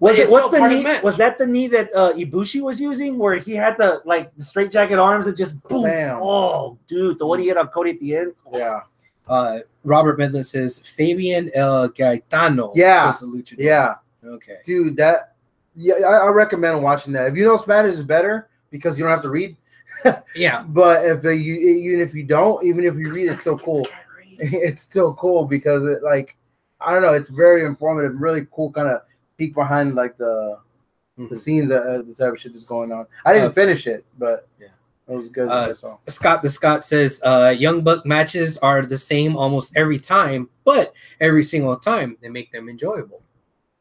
Was that the knee that Ibushi was using, where he had the straight jacket arms and just boom? Bam. Oh, dude, the one he hit on Cody at the end. Yeah. Robert Medlin says Fabian El Gaetano. Yeah. Was a luchador. Yeah. Okay. Dude, I recommend watching that. If you know Spanish, is better because you don't have to read. Yeah. But even if you read, it's still cool. It's still cool because I don't know, it's very informative, really cool kind of peek behind the scenes of this type of shit that's going on. I didn't finish it, but yeah. It was good. Scott says Young Buck matches are the same almost every time, but every single time they make them enjoyable.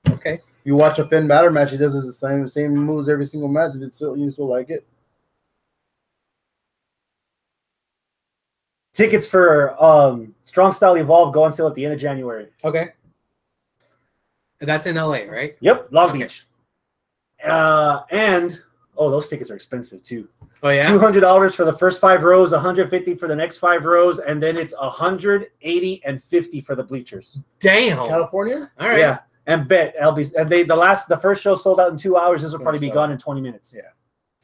Okay. You watch a Finn Balor match, he does the same moves every single match, and you still like it. Tickets for Strong Style Evolve go on sale at the end of January. Okay. That's in LA, right? Yep, Long Beach. And those tickets are expensive too. Oh yeah, $200 for the first 5 rows, $150 for the next 5 rows, and then it's $180 and $50 for the bleachers. Damn, California. All right, yeah, and the first show sold out in 2 hours. This will probably be gone in 20 minutes. Yeah.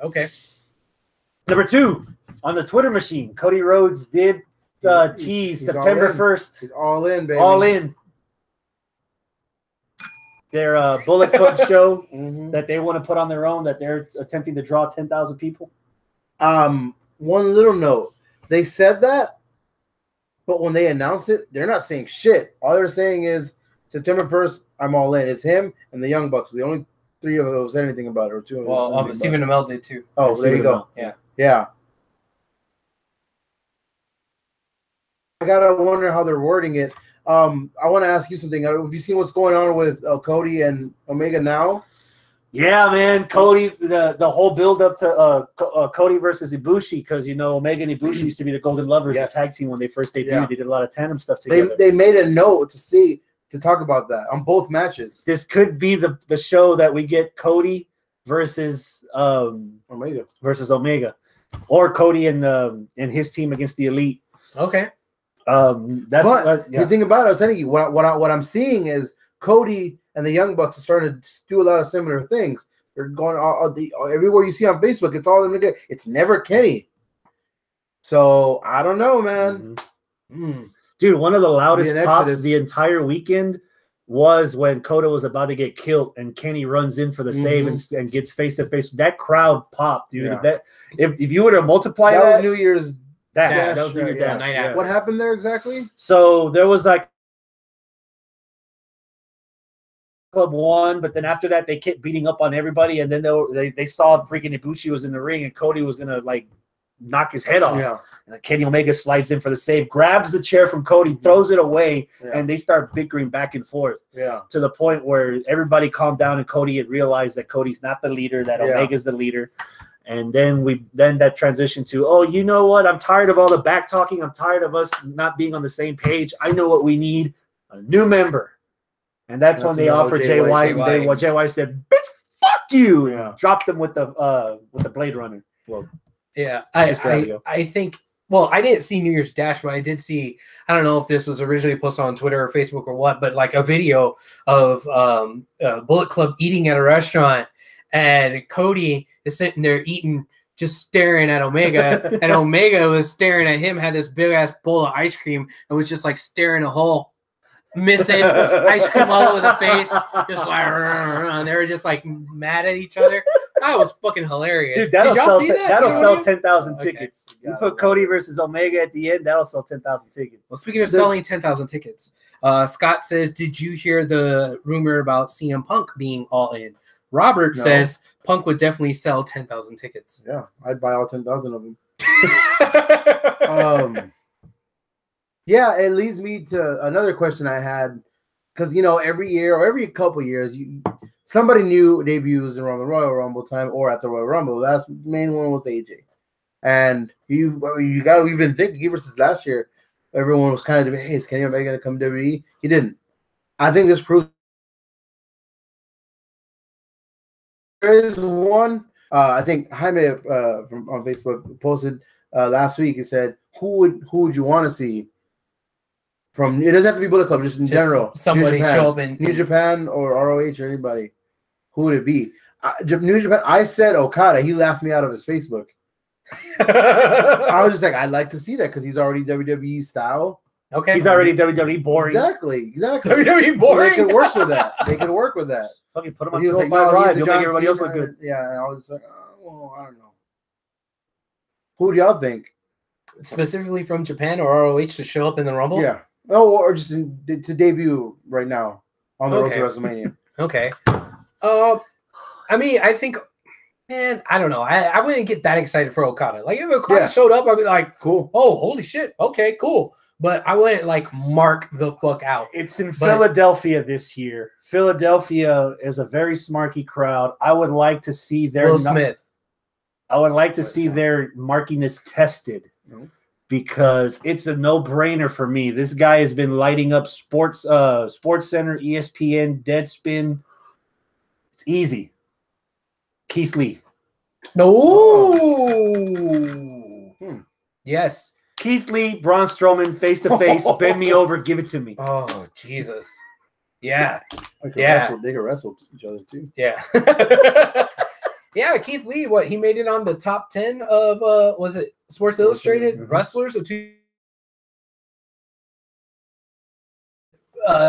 Okay. Number 2 on the Twitter machine, Cody Rhodes did tease September 1st. He's all in, baby. All in. Their Bullet Club show that they want to put on their own, that they're attempting to draw 10,000 people. One little note. They said that, but when they announce it, they're not saying shit. All they're saying is September 1st, I'm all in. It's him and the Young Bucks. The only 3 of them said anything about it, or 2 of them. Well, Stephen Amell did too. Oh, there you go. Yeah. Yeah. I gotta wonder how they're wording it. I want to ask you something. Have you seen what's going on with Cody and Omega now? Yeah, man. Cody, the whole build up to Cody versus Ibushi, because Omega and Ibushi used to be the Golden Lovers, the tag team when they first debuted. Yeah. They did a lot of tandem stuff together. They made a note to talk about that on both matches. This could be the show that we get Cody versus Omega, or Cody and his team against the Elite. Okay. You think about it, I'm telling you what I'm seeing is Cody and the Young Bucks are starting to do a lot of similar things. They're going everywhere you see on Facebook. It's all them together. It's never Kenny. So I don't know, man. Dude, one of the loudest pops the entire weekend was when Kota was about to get killed and Kenny runs in for the save and gets face to face. That crowd popped, dude. Yeah. If you were to multiply that was New Year's. That was New Year's Dash. Yeah. What happened there exactly? So there was Club 1, but then after that they kept beating up on everybody, and then they saw freaking Ibushi was in the ring and Cody was gonna knock his head off. Yeah. And Kenny Omega slides in for the save, grabs the chair from Cody, throws it away, and they start bickering back and forth. Yeah. To the point where everybody calmed down and Cody had realized that Cody's not the leader, that Omega's the leader. And then that transition to, you know what? I'm tired of all the back talking. I'm tired of us not being on the same page. I know what we need, a new member. And that's when they offered Jay White. And Jay White said, "Bitch, fuck you!" And dropped them with the Blade Runner. Well, yeah, I think. Well, I didn't see New Year's Dash, but I did see. I don't know if this was originally posted on Twitter or Facebook or what, but a video of Bullet Club eating at a restaurant, and Cody is sitting there eating, just staring at Omega, and Omega was staring at him, had this big ass bowl of ice cream, and was just staring a hole. missing ice cream all over the face, just like, and they were just like mad at each other. That was fucking hilarious. Dude, that'll Did y'all sell. see that? That'll You know sell what I mean? 10,000 Okay. tickets. You put Cody versus Omega at the end. That'll sell 10,000 tickets. Well, speaking of selling 10,000 tickets, Scott says, "Did you hear the rumor about CM Punk being all in?" Robert says Punk would definitely sell 10,000 tickets. Yeah, I'd buy all 10,000 of them. Yeah, it leads me to another question I had, because every year or every couple years, somebody new debuts around the Royal Rumble time or at the Royal Rumble. That's the main one was AJ, and you got to even think even since last year, everyone was kind of, hey, is Kenny Omega going to come to WWE? He didn't. I think this proves there is one. I think Jaime from on Facebook posted last week. He said, "Who would you want to see from? It doesn't have to be Bullet Club, just in general. Somebody show up in New Japan or ROH or anybody. Who would it be? New Japan. I said Okada. He laughed me out of his Facebook. I was just like, I'd like to see that because he's already WWE style. Okay, He's already WWE boring. Exactly. WWE boring. So they can work with that. They can work with that. Fucking put him on He was like, 205 no, Live. he's You'll the make John everybody else Cena. look good. Yeah, and I was like, oh, well, I don't know. Who do y'all think? Specifically from Japan or ROH to show up in the Rumble? Yeah. Oh, or just to debut right now on the road to WrestleMania. Okay. I mean, I think, man, I don't know. I wouldn't get that excited for Okada. Like, if Okada showed up, I'd be like, cool. Oh, holy shit. Okay, cool. But I wouldn't, like, mark the fuck out. It's in Philadelphia this year. Philadelphia is a very smarky crowd. I would like to see their Will Smith. I would like to see their markiness tested because it's a no-brainer for me. This guy has been lighting up Sports Center, ESPN, Deadspin. It's easy. Keith Lee. No. Yes. Keith Lee, Braun Strowman, face-to-face, bend me over, give it to me. Oh, Jesus. Yeah. They could wrestle each other, too. Yeah. Yeah, Keith Lee, he made it on the top 10 of, was it Sports Illustrated wrestlers? Or two,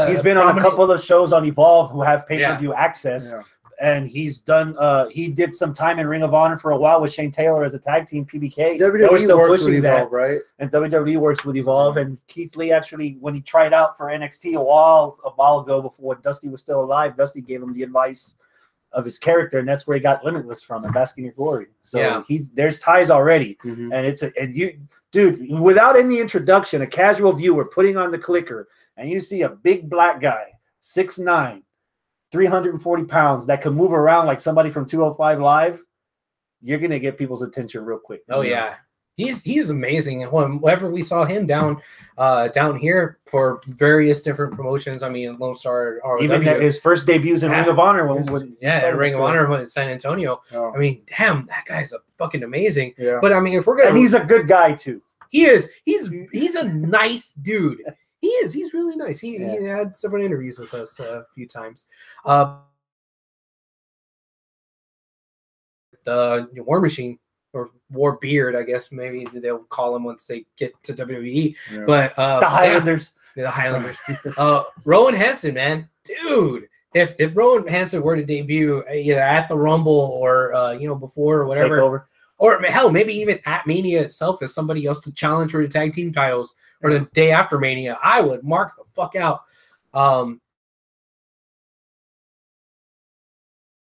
he's been on a couple of shows on Evolve who have pay-per-view access. Yeah. And he's done. He did some time in Ring of Honor for a while with Shane Taylor as a tag team PBK. WWE still works with Evolve, right? And WWE works with Evolve. And Keith Lee actually, when he tried out for NXT a while ago, before Dusty was still alive, Dusty gave him the advice of his character, and that's where he got Limitless from, and Bask in Your Glory. So there's ties already, and you, dude, without any introduction, a casual viewer putting on the clicker, and you see a big black guy, 6'9". 340 pounds that can move around like somebody from 205 Live, you're gonna get people's attention real quick. Oh yeah, he's amazing. And whenever we saw him down here for various different promotions, I mean, Lone Star, ROW, even his first debuts in Ring of Honor, Ring of Honor in San Antonio. Oh. I mean, damn, that guy's fucking amazing. Yeah. But I mean, if we're gonna, and he's a good guy too. He is. He's a nice dude. He is. He's really nice. He had several interviews with us a few times. The War Machine or War Beard, I guess maybe they'll call him once they get to WWE. Yeah. But the Highlanders. The Highlanders. Rowan Hansen, man, dude. If Rowan Hansen were to debut either at the Rumble or before or whatever. Take over. Or hell, maybe even at Mania itself as somebody else to challenge for the tag team titles or the day after Mania, I would mark the fuck out.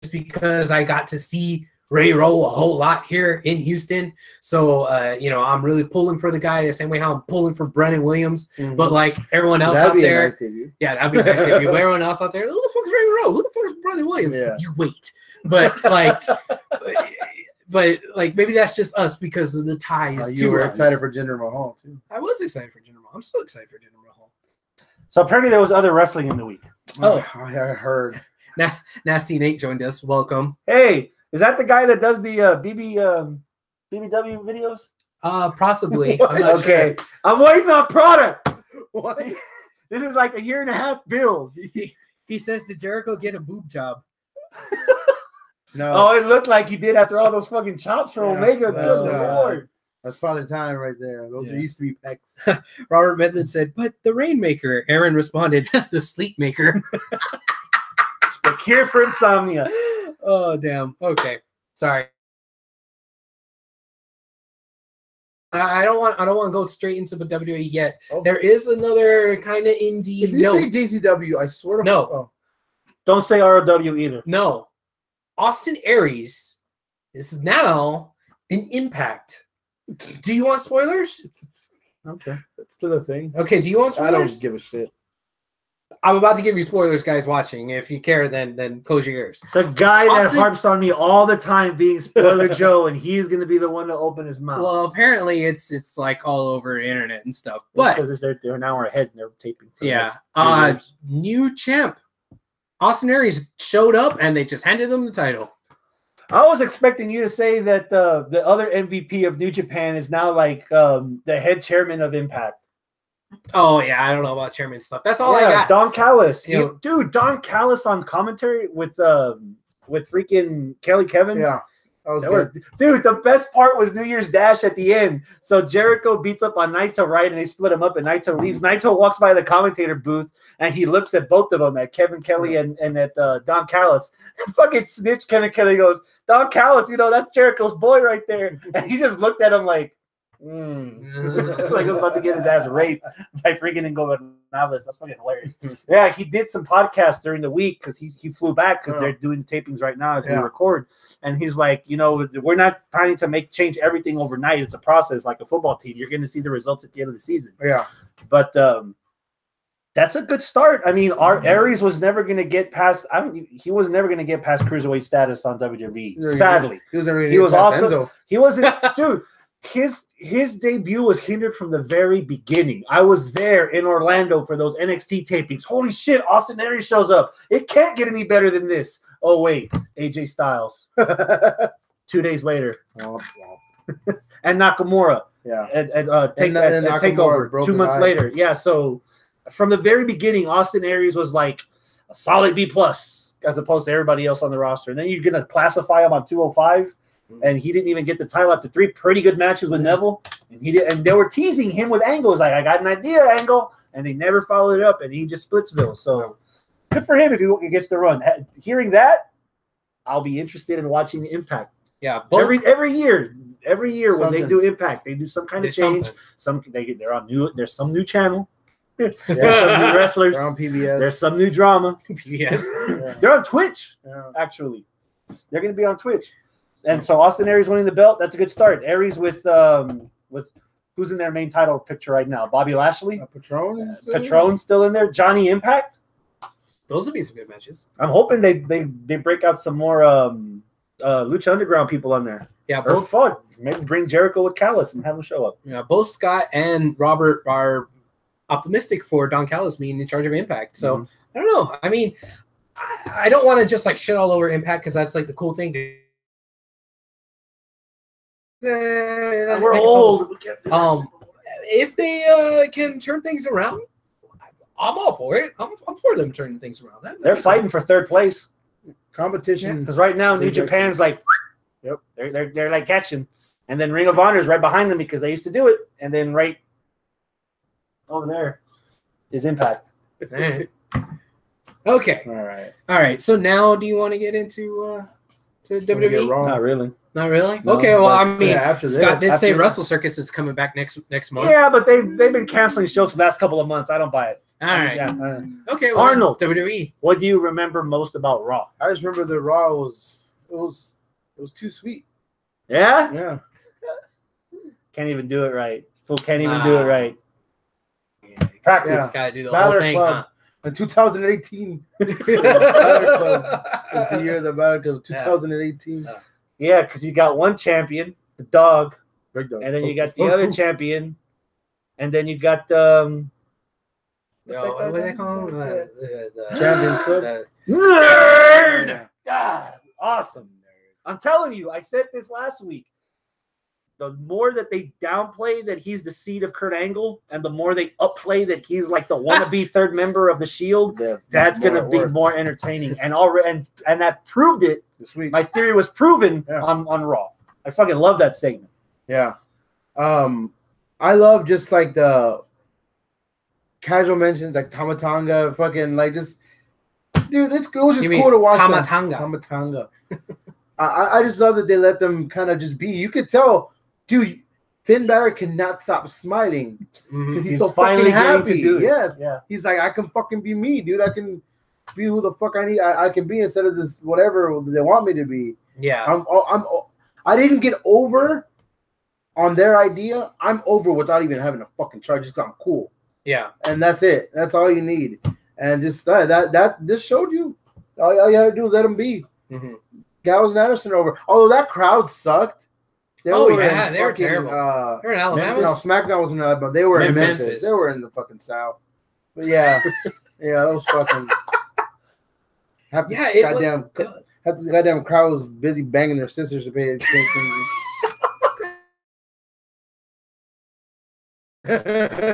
Just because I got to see Ray roll a whole lot here in Houston. So, I'm really pulling for the guy the same way how I'm pulling for Brennan Williams. Mm-hmm. But like everyone else out there. Nice that'd be nice debut. But everyone else out there, who the fuck is Ray Rowe? Who the fuck is Brennan Williams? Yeah. You wait. But like... But like maybe that's just us because of the ties. You were excited for Jinder Mahal too. I was excited for Jinder Mahal. I'm still excited for Jinder Mahal. So apparently there was other wrestling in the week. Oh, I heard. Nasty Nate joined us. Welcome. Hey, is that the guy that does the BBW videos? Possibly. I'm not okay. Sure. I'm waiting on product. What? This is like a 1.5 year build. He says, "Did Jericho get a boob job?" No. Oh, it looked like he did after all those fucking chops from Omega. Good Lord. That's Father Time right there. Those used to be pecs. Robert Medlin said, "But the Rainmaker." Aaron responded, "The Sleepmaker." The cure for insomnia. Oh damn. Okay, sorry. I don't want to go straight into the WWE yet. Oh. There is another kind of indie. If you say DCW, I swear to no. Oh. Don't say ROW either. No. Austin Aries is now in Impact. Do you want spoilers? Okay, that's still a thing. Okay, do you want spoilers? I don't give a shit. I'm about to give you spoilers, guys watching. If you care, then close your ears. The guy that harps on me all the time being Spoiler Joe, and he's going to be the one to open his mouth. Well, apparently it's like all over the internet and stuff. But because they're an hour ahead and they're taping. Yeah. New champ. Austin Aries showed up and they just handed him the title. I was expecting you to say that the other MVP of New Japan is now like the head chairman of Impact. Oh yeah, I don't know about chairman stuff. That's all I got. Don Callis, dude. Don Callis on commentary with freaking Kelly Kevin. Yeah, that was good. Dude, the best part was New Year's Dash at the end. So Jericho beats up on Naito, right, and they split him up, and Naito leaves. Naito walks by the commentator booth, and he looks at both of them, at Kevin Kelly and at Don Callis. And fucking snitch Kevin Kelly goes, "Don Callis, that's Jericho's boy right there." And he just looked at him like, like he was about to get his ass raped by freaking Ingobernables. That's fucking hilarious. Yeah, he did some podcasts during the week because he flew back because they're doing tapings right now as we record. And he's like, we're not planning to change everything overnight. It's a process, like a football team. You're going to see the results at the end of the season. Yeah, but that's a good start. I mean, Aries was never going to get past. He was never going to get past cruiserweight status on WWE. Sadly, he was awesome. Enzo. He wasn't, dude. His debut was hindered from the very beginning. I was there in Orlando for those NXT tapings. Holy shit, Austin Aries shows up. It can't get any better than this. Oh, wait, AJ Styles. 2 days later. And Nakamura. Yeah. And TakeOver 2 months later. Yeah, so from the very beginning, Austin Aries was like a solid B+ as opposed to everybody else on the roster. And then you're going to classify him on 205. And he didn't even get the title after 3 pretty good matches with Neville. And they were teasing him with Angle. Like, I got an idea, Angle. And they never followed it up, and he just Splitsville. So good for him if he gets the run. Hearing that, I'll be interested in watching the Impact. Yeah, every year when they do Impact, they do some kind of change. They're on new. There's some new channel. There's some new wrestlers. They're on PBS. There's some new drama. PBS. They're on Twitch. Actually, they're going to be on Twitch. And so Austin Aries winning the belt, that's a good start. Aries with who's in their main title picture right now? Bobby Lashley? Patron's still in there. Johnny Impact? Those would be some good matches. I'm hoping they break out some more Lucha Underground people on there. Yeah, both fun. Maybe bring Jericho with Callis and have them show up. Yeah, both Scott and Robert are optimistic for Don Callis being in charge of Impact. So I don't know. I mean, I don't want to just like shit all over Impact because that's like the cool thing to we're old. If they can turn things around, I'm all for it. I'm for them turning things around. They're fighting for 3rd place. Competition. Because right now, New Japan's like, they're like catching. And then Ring of Honor is right behind them because they used to do it. And then right over there is Impact. Okay. All right. So now do you want to get into to WWE? Not really. Not really? No, okay, well, I mean, Scott did say this. Wrestle Circus is coming back next month. Yeah, but they've been canceling shows for the last couple of months. I don't buy it. All right. Yeah. Okay, well, Arnold, WWE. What do you remember most about Raw? I just remember the Raw was too sweet. Yeah? Yeah. Can't even do it right. Fool can't even do it right. Practice. Yeah. Gotta do the Balor whole thing, Club. In 2018. Balor Club. It's the year of the Balor Club. 2018. Yeah, because you got one champion, the dog, Big Dog. and then you got the other champion, and then you got what do they call him? The Champions Club. Nerd. God, awesome. I'm telling you, I said this last week. The more that they downplay that he's the seed of Kurt Angle, and the more they upplay that he's like the wannabe 3rd member of the Shield, that's going to be more entertaining. And that proved it this week. My theory was proven on Raw. I fucking love that segment. Yeah. I love just like the casual mentions like Tamatanga, fucking like just dude, it was just cool to watch. Tamatanga. I just love that they let them kind of just be. You could tell, dude, Finn Balor cannot stop smiling because he's so fucking happy. Yes, yeah. He's like, I can fucking be me, dude. I can be who the fuck I need. I can be instead of this whatever they want me to be. Yeah, I didn't get over on their idea. I'm over without even having to fucking try. Just 'cause I'm cool. Yeah, and that's it. That's all you need. And just that just showed you. All you had to do was let them be. Gallows and Anderson over. Although that crowd sucked. They were terrible. They were in Alabama. No, SmackDown was in Alabama. They were in Memphis. They were in the fucking South. But yeah, yeah, those fucking. The goddamn crowd was busy banging their sisters to pay attention.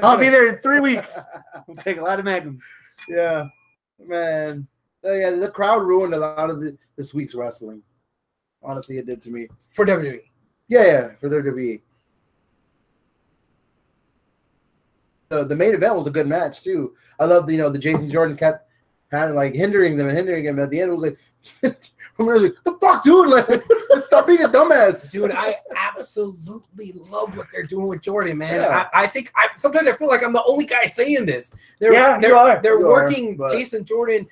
I'll be there in 3 weeks. We'll take a lot of magnums. Yeah, man. Yeah, the crowd ruined a lot of this week's wrestling. Honestly, it did to me. For WWE. Yeah, for WWE. The main event was a good match too. I love the Jason Jordan kept like hindering them. At the end, it was like, the fuck, dude! Like, stop being a dumbass, dude. I absolutely love what they're doing with Jordan, man. Yeah. I think sometimes I feel like I'm the only guy saying this. They're working Jason Jordan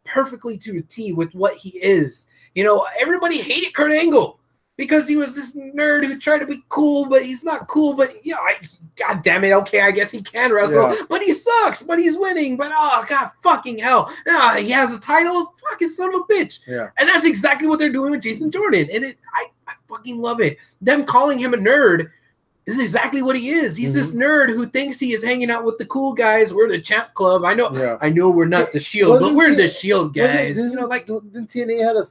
perfectly to a T with what he is. Everybody hated Kurt Angle because he was this nerd who tried to be cool, but he's not cool. But God damn it, okay, I guess he can wrestle, but he sucks. But he's winning. But God, fucking hell, he has a title, fucking son of a bitch. Yeah, and that's exactly what they're doing with Jason Jordan, and I fucking love it. Them calling him a nerd is exactly what he is. He's this nerd who thinks he is hanging out with the cool guys. We're the Champ Club. I know we're not the Shield, but we're the Shield guys. Didn't TNA had a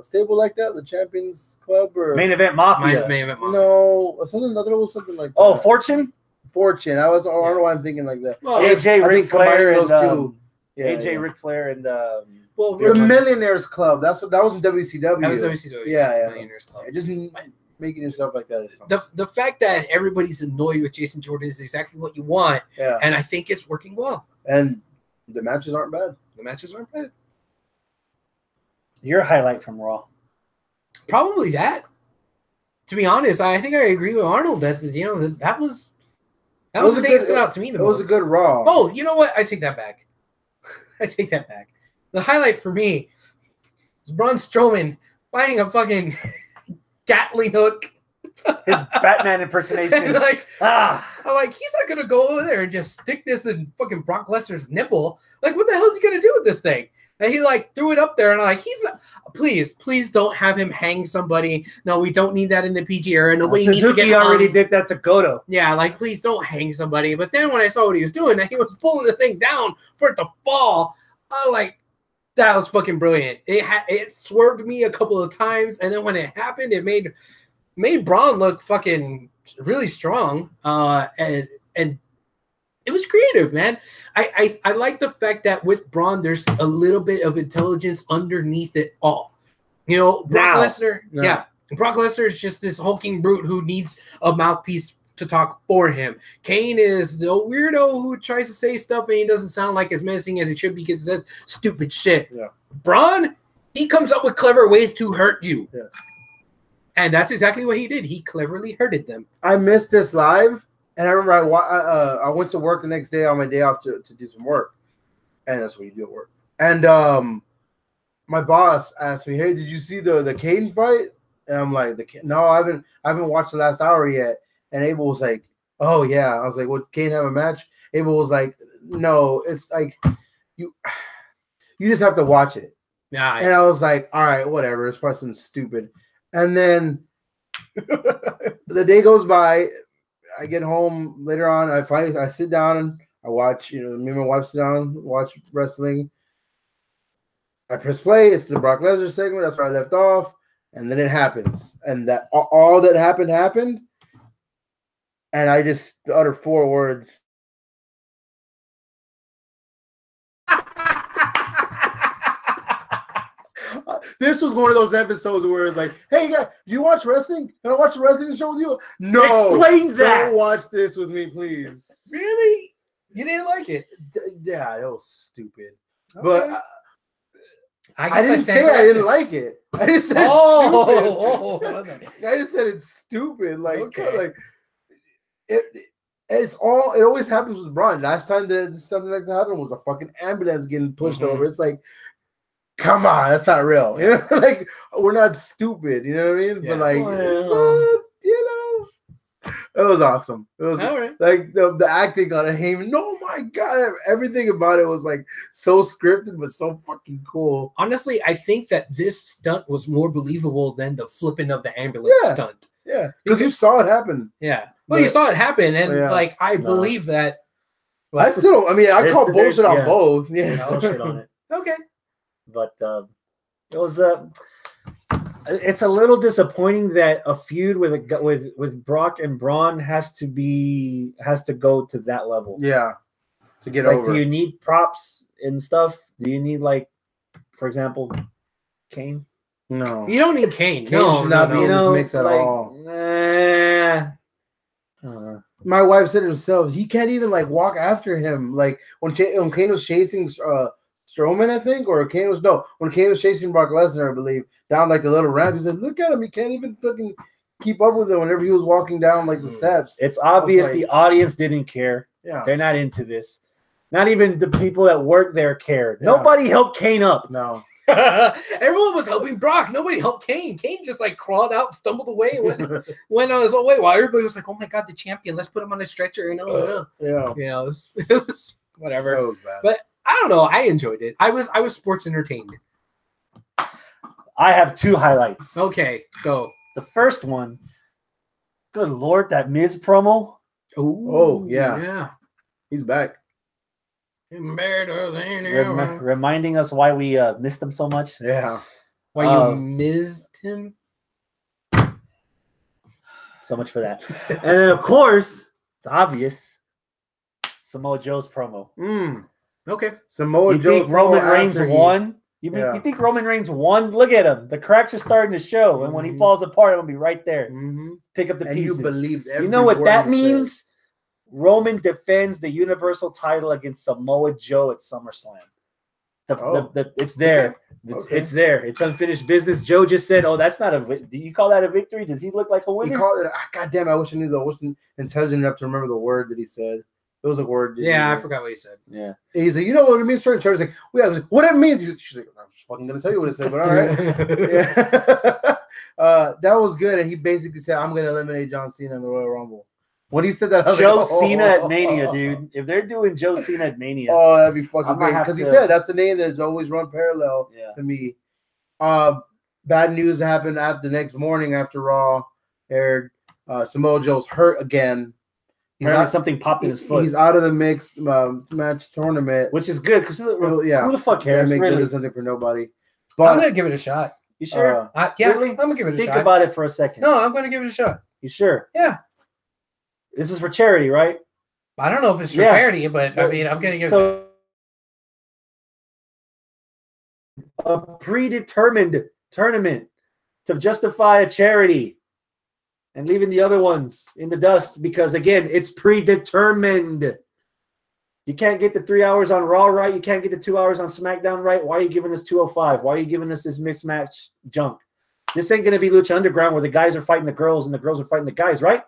stable like that, the Champions Club or Main Event Mafia? Main Event Mafia. No, something like that. Oh, Fortune. I don't know why I'm thinking like that. Well, AJ, Ric Flair, and AJ, Ric Flair, and the Millionaires Club. That was in WCW. That was WCW. Yeah. Millionaires Club. Just making yourself like that. The fact that everybody's annoyed with Jason Jordan is exactly what you want. Yeah. And I think it's working well. And the matches aren't bad. Your highlight from Raw? Probably that. To be honest, I think I agree with Arnold that that was the thing that stood out to me the most. It was a good Raw. Oh, you know what? I take that back. The highlight for me is Braun Strowman finding a fucking Gatling hook. His Batman impersonation. I'm like, he's not gonna go over there and just stick this in fucking Brock Lesnar's nipple. Like, what the hell is he gonna do with this thing? And he threw it up there, and I'm like, please don't have him hang somebody. No, we don't need that in the PG era. Nobody needs to get hung. Already did that to Goto. Yeah, please don't hang somebody. But then when I saw what he was doing, that he was pulling the thing down for it to fall, I was like, that was fucking brilliant. It swerved me a couple of times, and then when it happened, it made Braun look fucking really strong. And it was creative, man. I like the fact that with Braun, there's a little bit of intelligence underneath it all. Brock Lesnar, Brock Lesnar is just this hulking brute who needs a mouthpiece to talk for him. Kane is the weirdo who tries to say stuff and he doesn't sound like as menacing as he should because he says stupid shit. Yeah. Braun, he comes up with clever ways to hurt you. Yes. And that's exactly what he did. He cleverly hurted them. I missed this live, and I remember I went to work the next day on my day off to do some work. And that's what you do at work. And my boss asked me, hey, did you see the Kane fight? And I'm like, no, I haven't watched the last hour yet. And Abel was like, oh, yeah. I was like, would Kane have a match? Abel was like, no, it's like you just have to watch it. Yeah. And I was like, all right, whatever. It's probably something stupid. And then the day goes by. I get home later on. I sit down and I watch, me and my wife sit down, watch wrestling. I press play. It's the Brock Lesnar segment. That's where I left off. And then it happens. And that all that happened. And I just uttered 4 words. This was one of those episodes where it's like, hey, guys, do you watch wrestling? Can I watch a wrestling show with you? No. Explain that. Don't watch this with me, please. Really? You didn't like it? Yeah, that was stupid. Okay. But I didn't say I didn't like it. I just said it's stupid. I just said it's stupid. Like, okay. It always happens with Braun. Last time that something like that happened was a fucking ambulance getting pushed over. It's like, come on, that's not real. You know, like we're not stupid. You know what I mean? Yeah. But like, you know, it was awesome. It was all right. Like the acting on it. Heyman. Oh my god, everything about it was like so scripted, but so fucking cool. Honestly, I think that this stunt was more believable than the flipping of the ambulance stunt. Yeah, because you saw it happen. Yeah, well, you saw it happen, and like I believe that. I still don't. I mean, I call bullshit on both. Yeah, bullshit on it. Okay, but it was it's a little disappointing that a feud with Brock and Braun has to go to that level. Yeah, to get like, over. Do you need props and stuff? Do you need, like, for example, Kane? No, you don't need Kane. Kane should not be in this mix at all. My wife said it herself. He can't even like walk after him. Like when Kane was chasing Strowman, I think, or when Kane was chasing Brock Lesnar, I believe, down like the little ramp. He said, "Look at him. He can't even fucking keep up with him whenever he was walking down like the steps." It's obvious the audience didn't care. Yeah, they're not into this. Not even the people that work there cared. Yeah. Nobody helped Kane up. No. Everyone was helping Brock. Nobody helped Kane. Kane just like crawled out, stumbled away, and went on his own way. While everybody was like, "Oh my god, the champion! Let's put him on a stretcher." You know, it was whatever. That was bad. But I don't know. I enjoyed it. I was sports entertained. I have two highlights. Okay, go. The first one. Good Lord, that Miz promo. Oh yeah, he's back. Reminding us why we missed him so much. Yeah. Why you missed him? So much for that. And then, of course, it's obvious. Samoa Joe's promo. Okay. Samoa Joe. Think Roman Reigns won? You think Roman Reigns won? Look at him. The cracks are starting to show. And when he falls apart, I'm going to be right there. Pick up the pieces. You believed every You know what word that means? Roman defends the Universal title against Samoa Joe at SummerSlam. It's there. Okay. It's there. It's unfinished business. Joe just said, "Oh, that's not a. Do you call that a victory? Does he look like a winner?" He called it. God damn! I wish I wasn't intelligent enough to remember the word that he said. It was a word. Yeah, I forgot what he said. Yeah. He's like, you know what it means? Charlie's like, well, yeah. What it means? She's like, I'm just fucking gonna tell you what it said. But all right. That was good. And he basically said, "I'm gonna eliminate John Cena in the Royal Rumble." When he said that, I was Joe like, Cena at Mania, dude. If they're doing Joe Cena at Mania, that'd be fucking great. Because he said that's the name that's always run parallel to me. Bad news happened the next morning after Raw aired. Samoa Joe's hurt again. Something popped in his foot. He's out of the mixed match tournament, which is good because who the fuck cares? That really? Something for nobody. But I'm gonna give it a shot. You sure? Yeah, really? I'm gonna give it a shot. Think about it for a second. No, I'm gonna give it a shot. You sure? Yeah. This is for charity, right? I don't know if it's for charity, but I mean, I'm gonna give it a predetermined tournament to justify a charity and leaving the other ones in the dust because, again, it's predetermined. You can't get the 3 hours on Raw right. You can't get the 2 hours on SmackDown right. Why are you giving us 205? Why are you giving us this mixed match junk? This ain't going to be Lucha Underground where the guys are fighting the girls and the girls are fighting the guys, right?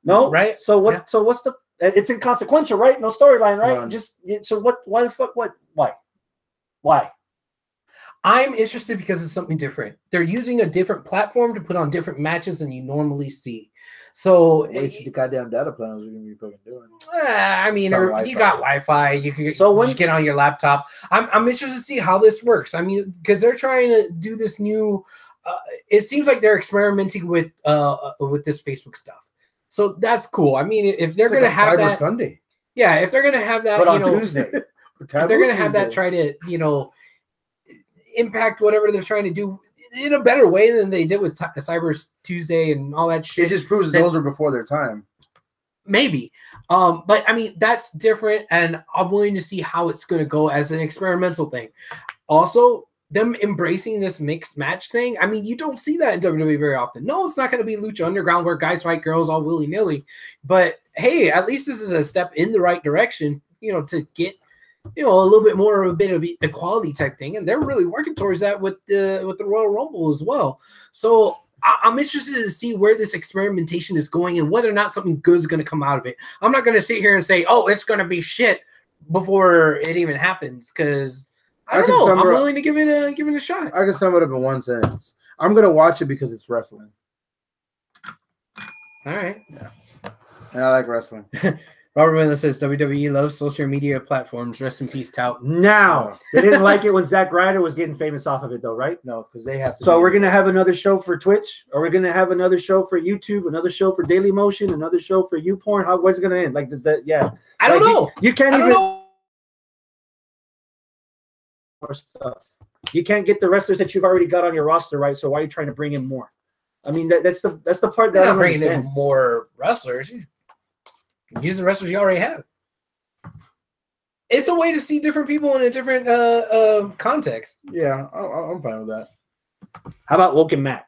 No? Right. So what? Yeah. So what's the – it's inconsequential, right? No storyline, right? So what? Why the fuck? What? Why? I'm interested because it's something different. They're using a different platform to put on different matches than you normally see. So the goddamn data plans are gonna be fucking doing. I mean, you got Wi-Fi. You can get on your laptop. I'm interested to see how this works. I mean, because they're trying to do this new. It seems like they're experimenting with this Facebook stuff. So that's cool. I mean, if they're gonna have Cyber that Sunday, yeah, if they're gonna have that, but on Tuesday, if they're gonna have that, try to impact whatever they're trying to do in a better way than they did with Cyber Tuesday and all that shit. It just proves that those are before their time. Maybe. But I mean, that's different, and I'm willing to see how it's going to go as an experimental thing. Also, them embracing this mixed match thing. I mean, you don't see that in WWE very often. No, it's not going to be Lucha Underground where guys fight girls all willy-nilly. But hey, at least this is a step in the right direction, you know, to get, you know, a little bit more of a bit of equality type thing. And they're really working towards that with the Royal Rumble as well. So I'm interested to see where this experimentation is going and whether or not something good is going to come out of it. I'm not going to sit here and say, oh, it's going to be shit before it even happens, because I don't know. I'm willing to give it a shot. I can sum it up in one sentence. I'm gonna watch it because it's wrestling. All right. Yeah. And I like wrestling. Robert Miller says WWE loves social media platforms. Rest in peace, tout. Now they didn't like it when Zack Ryder was getting famous off of it, though, right? No, because they have to. So we're gonna have another show for Twitch, or we're gonna have another show for YouTube, another show for Daily Motion, another show for YouPorn. How? What's it gonna end? Like, does that? Yeah. I don't know. You can't even. Know. Stuff. You can't get the wrestlers that you've already got on your roster, right? So why are you trying to bring in more? I mean, that's the part that I'm bringing in more wrestlers. Use the wrestlers you already have. It's a way to see different people in a different context. Yeah, I'm fine with that. How about Woken Matt?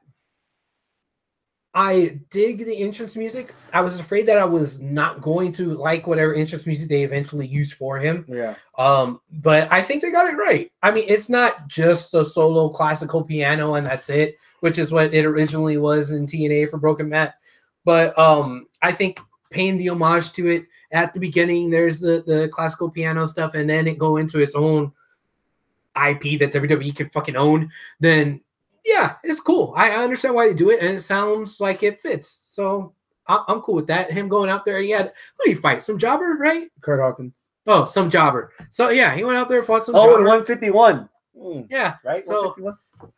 I dig the entrance music. I was afraid that I was not going to like whatever entrance music they eventually used for him. Yeah. But I think they got it right. I mean, it's not just a solo classical piano and that's it, which is what it originally was in TNA for Broken Matt. But I think paying the homage to it at the beginning, there's the classical piano stuff, and then it go into its own IP that WWE can fucking own, then yeah, it's cool. I understand why they do it, and it sounds like it fits. So I'm cool with that. Him going out there, who did he fight? Some jobber, right? Kurt Hawkins. Oh, some jobber. So yeah, he went out there and fought some jobber. And 151. Yeah. Right? So,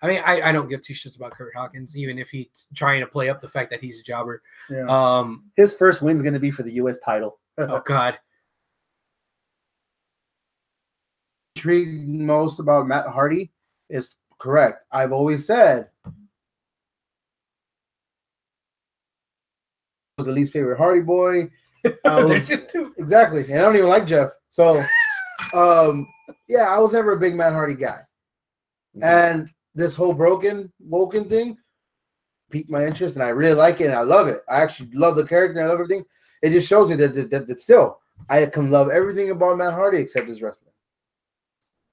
I mean, I don't give two shits about Kurt Hawkins, even if he's trying to play up the fact that he's a jobber. Yeah. His first win's going to be for the U.S. title. Oh, God. Intrigued most about Matt Hardy is correct. I've always said was the least favorite Hardy boy. There's just two. Exactly. And I don't even like Jeff. So, yeah, I was never a big Matt Hardy guy. Mm-hmm. And this whole Woken thing piqued my interest, and I really like it, and I love it. I actually love the character, and I love everything. It just shows me that still, I can love everything about Matt Hardy except his wrestling.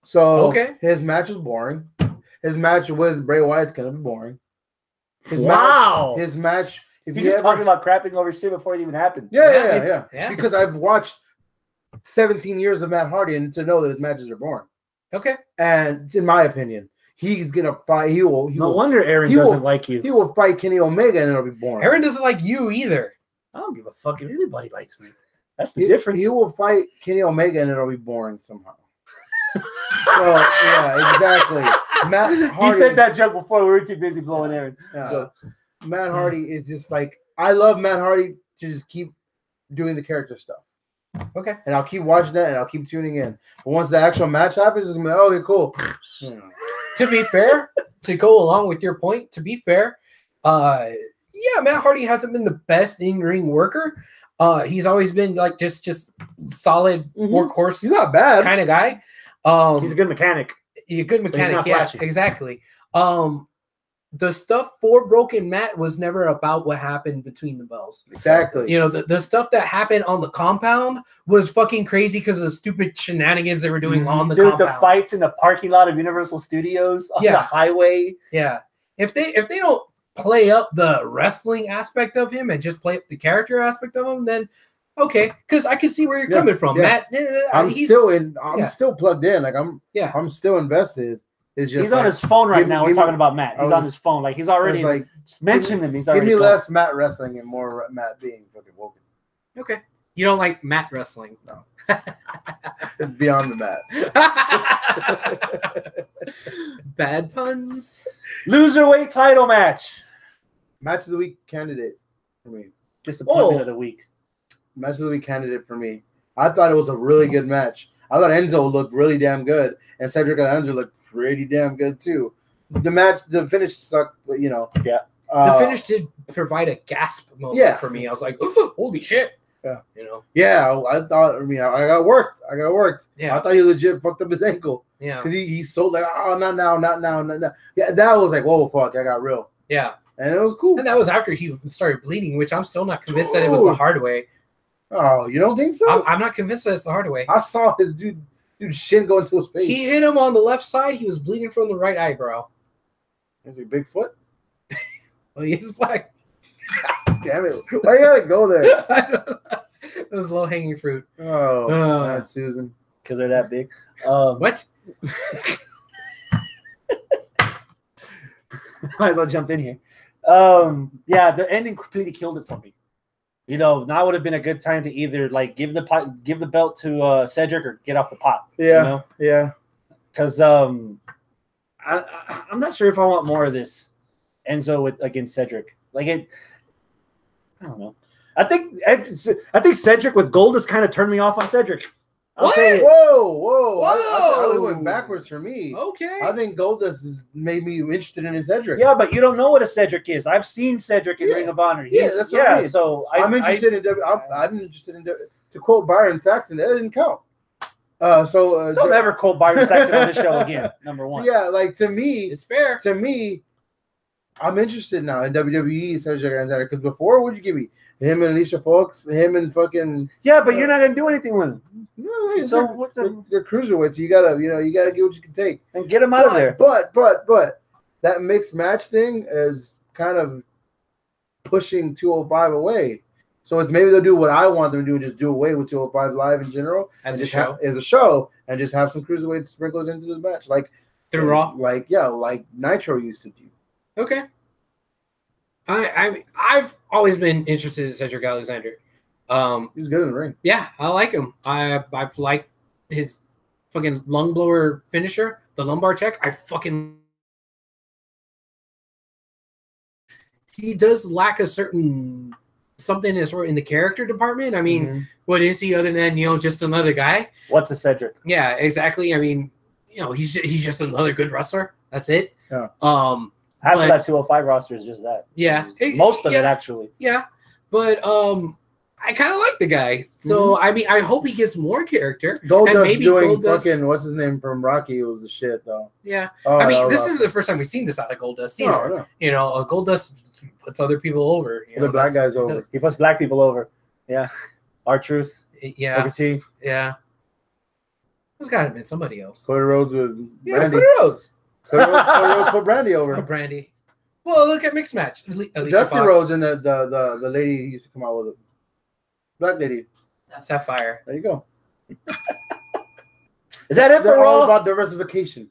So, okay. His match was boring. His match with Bray Wyatt's going to be boring. His match. If you're just talking about crapping over shit before it even happened. Yeah. Because I've watched 17 years of Matt Hardy and to know that his matches are boring. Okay. And in my opinion, he's going to fight. No wonder Aaron doesn't like you. He will fight Kenny Omega and it'll be boring. Aaron doesn't like you either. I don't give a fuck if anybody likes me. That's the difference. He will fight Kenny Omega and it'll be boring somehow. So, yeah, exactly. Matt Hardy. He said that joke before. We were too busy blowing Aaron. So Matt Hardy is just like, I love Matt Hardy to just keep doing the character stuff. Okay. And I'll keep watching that and I'll keep tuning in. But once the actual match happens, it's going to be like, okay, cool. To be fair, to go along with your point, to be fair, yeah, Matt Hardy hasn't been the best in-ring worker. He's always been like just solid workhorse. He's not bad kind of guy. He's a good mechanic. He's a good mechanic. Yeah, exactly. The stuff for Broken Matt was never about what happened between the bells. Exactly. You know, the stuff that happened on the compound was fucking crazy because of the stupid shenanigans they were doing on the compound. The fights in the parking lot of Universal Studios on the highway. Yeah. If they don't play up the wrestling aspect of him and just play up the character aspect of him, then okay, because I can see where you're coming from, Matt. I'm still plugged in. Like I'm still invested. It's just he's on his phone right now. We're talking about Matt. He's on his phone. Like he's already like mentioned him. Give me less Matt wrestling and more Matt being fucking Woken. Okay. You don't like Matt wrestling? No. It's beyond the Matt. Bad puns. Loserweight title match. Match of the week candidate for me. Disappointment of the week. Match of the week candidate for me. I thought it was a really good match. I thought Enzo looked really damn good, and Cedric Alexander looked pretty damn good too. The finish sucked, but you know. Yeah. The finish did provide a gasp moment for me. I was like, holy shit. Yeah. You know. Yeah, I thought. I mean, I got worked. Yeah. I thought he legit fucked up his ankle. Yeah. Because he's so like, oh, not now, not now, not now. Yeah, that was like, whoa, fuck, I got real. Yeah. And it was cool. And that was after he started bleeding, which I'm still not convinced that it was the hard way. Oh, you don't think so? I'm not convinced that it's the hard way. I saw his dude shin go into his face. He hit him on the left side. He was bleeding from the right eyebrow. Is he Bigfoot? Well, he's black. Damn it. Why you gotta go there? It was low-hanging fruit. Oh, that's Susan. Because they're that big. What? Might as well jump in here. Yeah, the ending completely killed it for me. You know, now would have been a good time to either like give the belt to Cedric or get off the pot. Yeah, you know? yeah. Because I'm not sure if I want more of this Enzo against Cedric. Like I don't know. I think Cedric with Goldust kind of turned me off on Cedric. What? Whoa! I went backwards for me. Okay. I think Goldust has made me interested in Cedric. Yeah, but you don't know what a Cedric is. I've seen Cedric in Ring of Honor. That's what I mean. So I'm interested in to quote Byron Saxton. That didn't count. Don't ever quote Byron Saxton on this show again. Number one. So yeah, like to me, it's fair. To me, I'm interested now in WWE Cedric Alexander because before, what'd you give me? Him and Alicia Fox, him and fucking. Yeah, but you're not gonna do anything with him. No, so they're cruiserweights. So you gotta get what you can take and get them out of there. But that mixed match thing is kind of pushing 205 away. So it's maybe they'll do what I want them to do, and just do away with 205 Live in general as a show, and just have some cruiserweights sprinkled into the match, like through Raw, like Nitro used to do. Okay. I've always been interested in Cedric Alexander. He's good in the ring. Yeah, I like him. I've liked his fucking lung blower finisher, the lumbar check. He does lack a certain something in the character department. I mean, what is he other than just another guy? What's a Cedric? Yeah, exactly. I mean, he's just another good wrestler. That's it. Yeah. Half of that 205 roster is just that. Yeah. Most of it, actually. Yeah. But I kind of like the guy. So, I mean, I hope he gets more character. Goldust doing fucking, what's his name from Rocky was the shit, though. Yeah. I mean, this is the first time we've seen this out of Goldust either. No. Goldust puts other people over. The black guys over. He puts black people over. Yeah. R-Truth. Yeah. Booker T. Yeah. There's got to have been somebody else. Cody Rhodes was Brandy. Cody Rhodes. Cody Rhodes put Brandy over. Oh, Brandy. Well, look at mixed match. Dusty Rhodes and the lady who used to come out with it. Black lady. Sapphire. There you go. Is that it for They're all Raw? about diversification.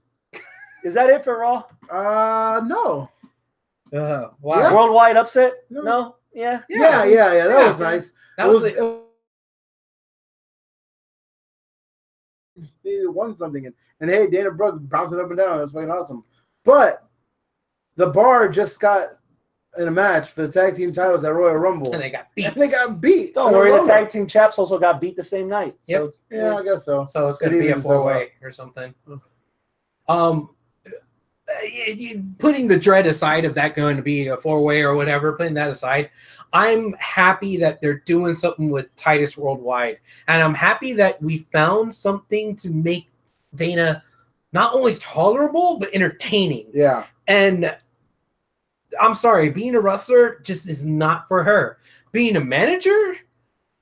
Is that it for Raw? No. Wow. Yeah. Worldwide upset? No. Yeah. That was nice. That was They won something, and hey, Dana Brooke bouncing up and down. That's fucking awesome. But the Bar just got in a match for the tag team titles at Royal Rumble, and they got beat. Don't worry, the tag team chaps also got beat the same night. So, yeah, I guess so. So it's going to be a 4-way or something. Putting the dread aside of that going to be a 4-way or whatever, putting that aside, I'm happy that they're doing something with Titus Worldwide. And I'm happy that we found something to make Dana not only tolerable, but entertaining. Yeah. And I'm sorry, being a wrestler just is not for her. Being a manager,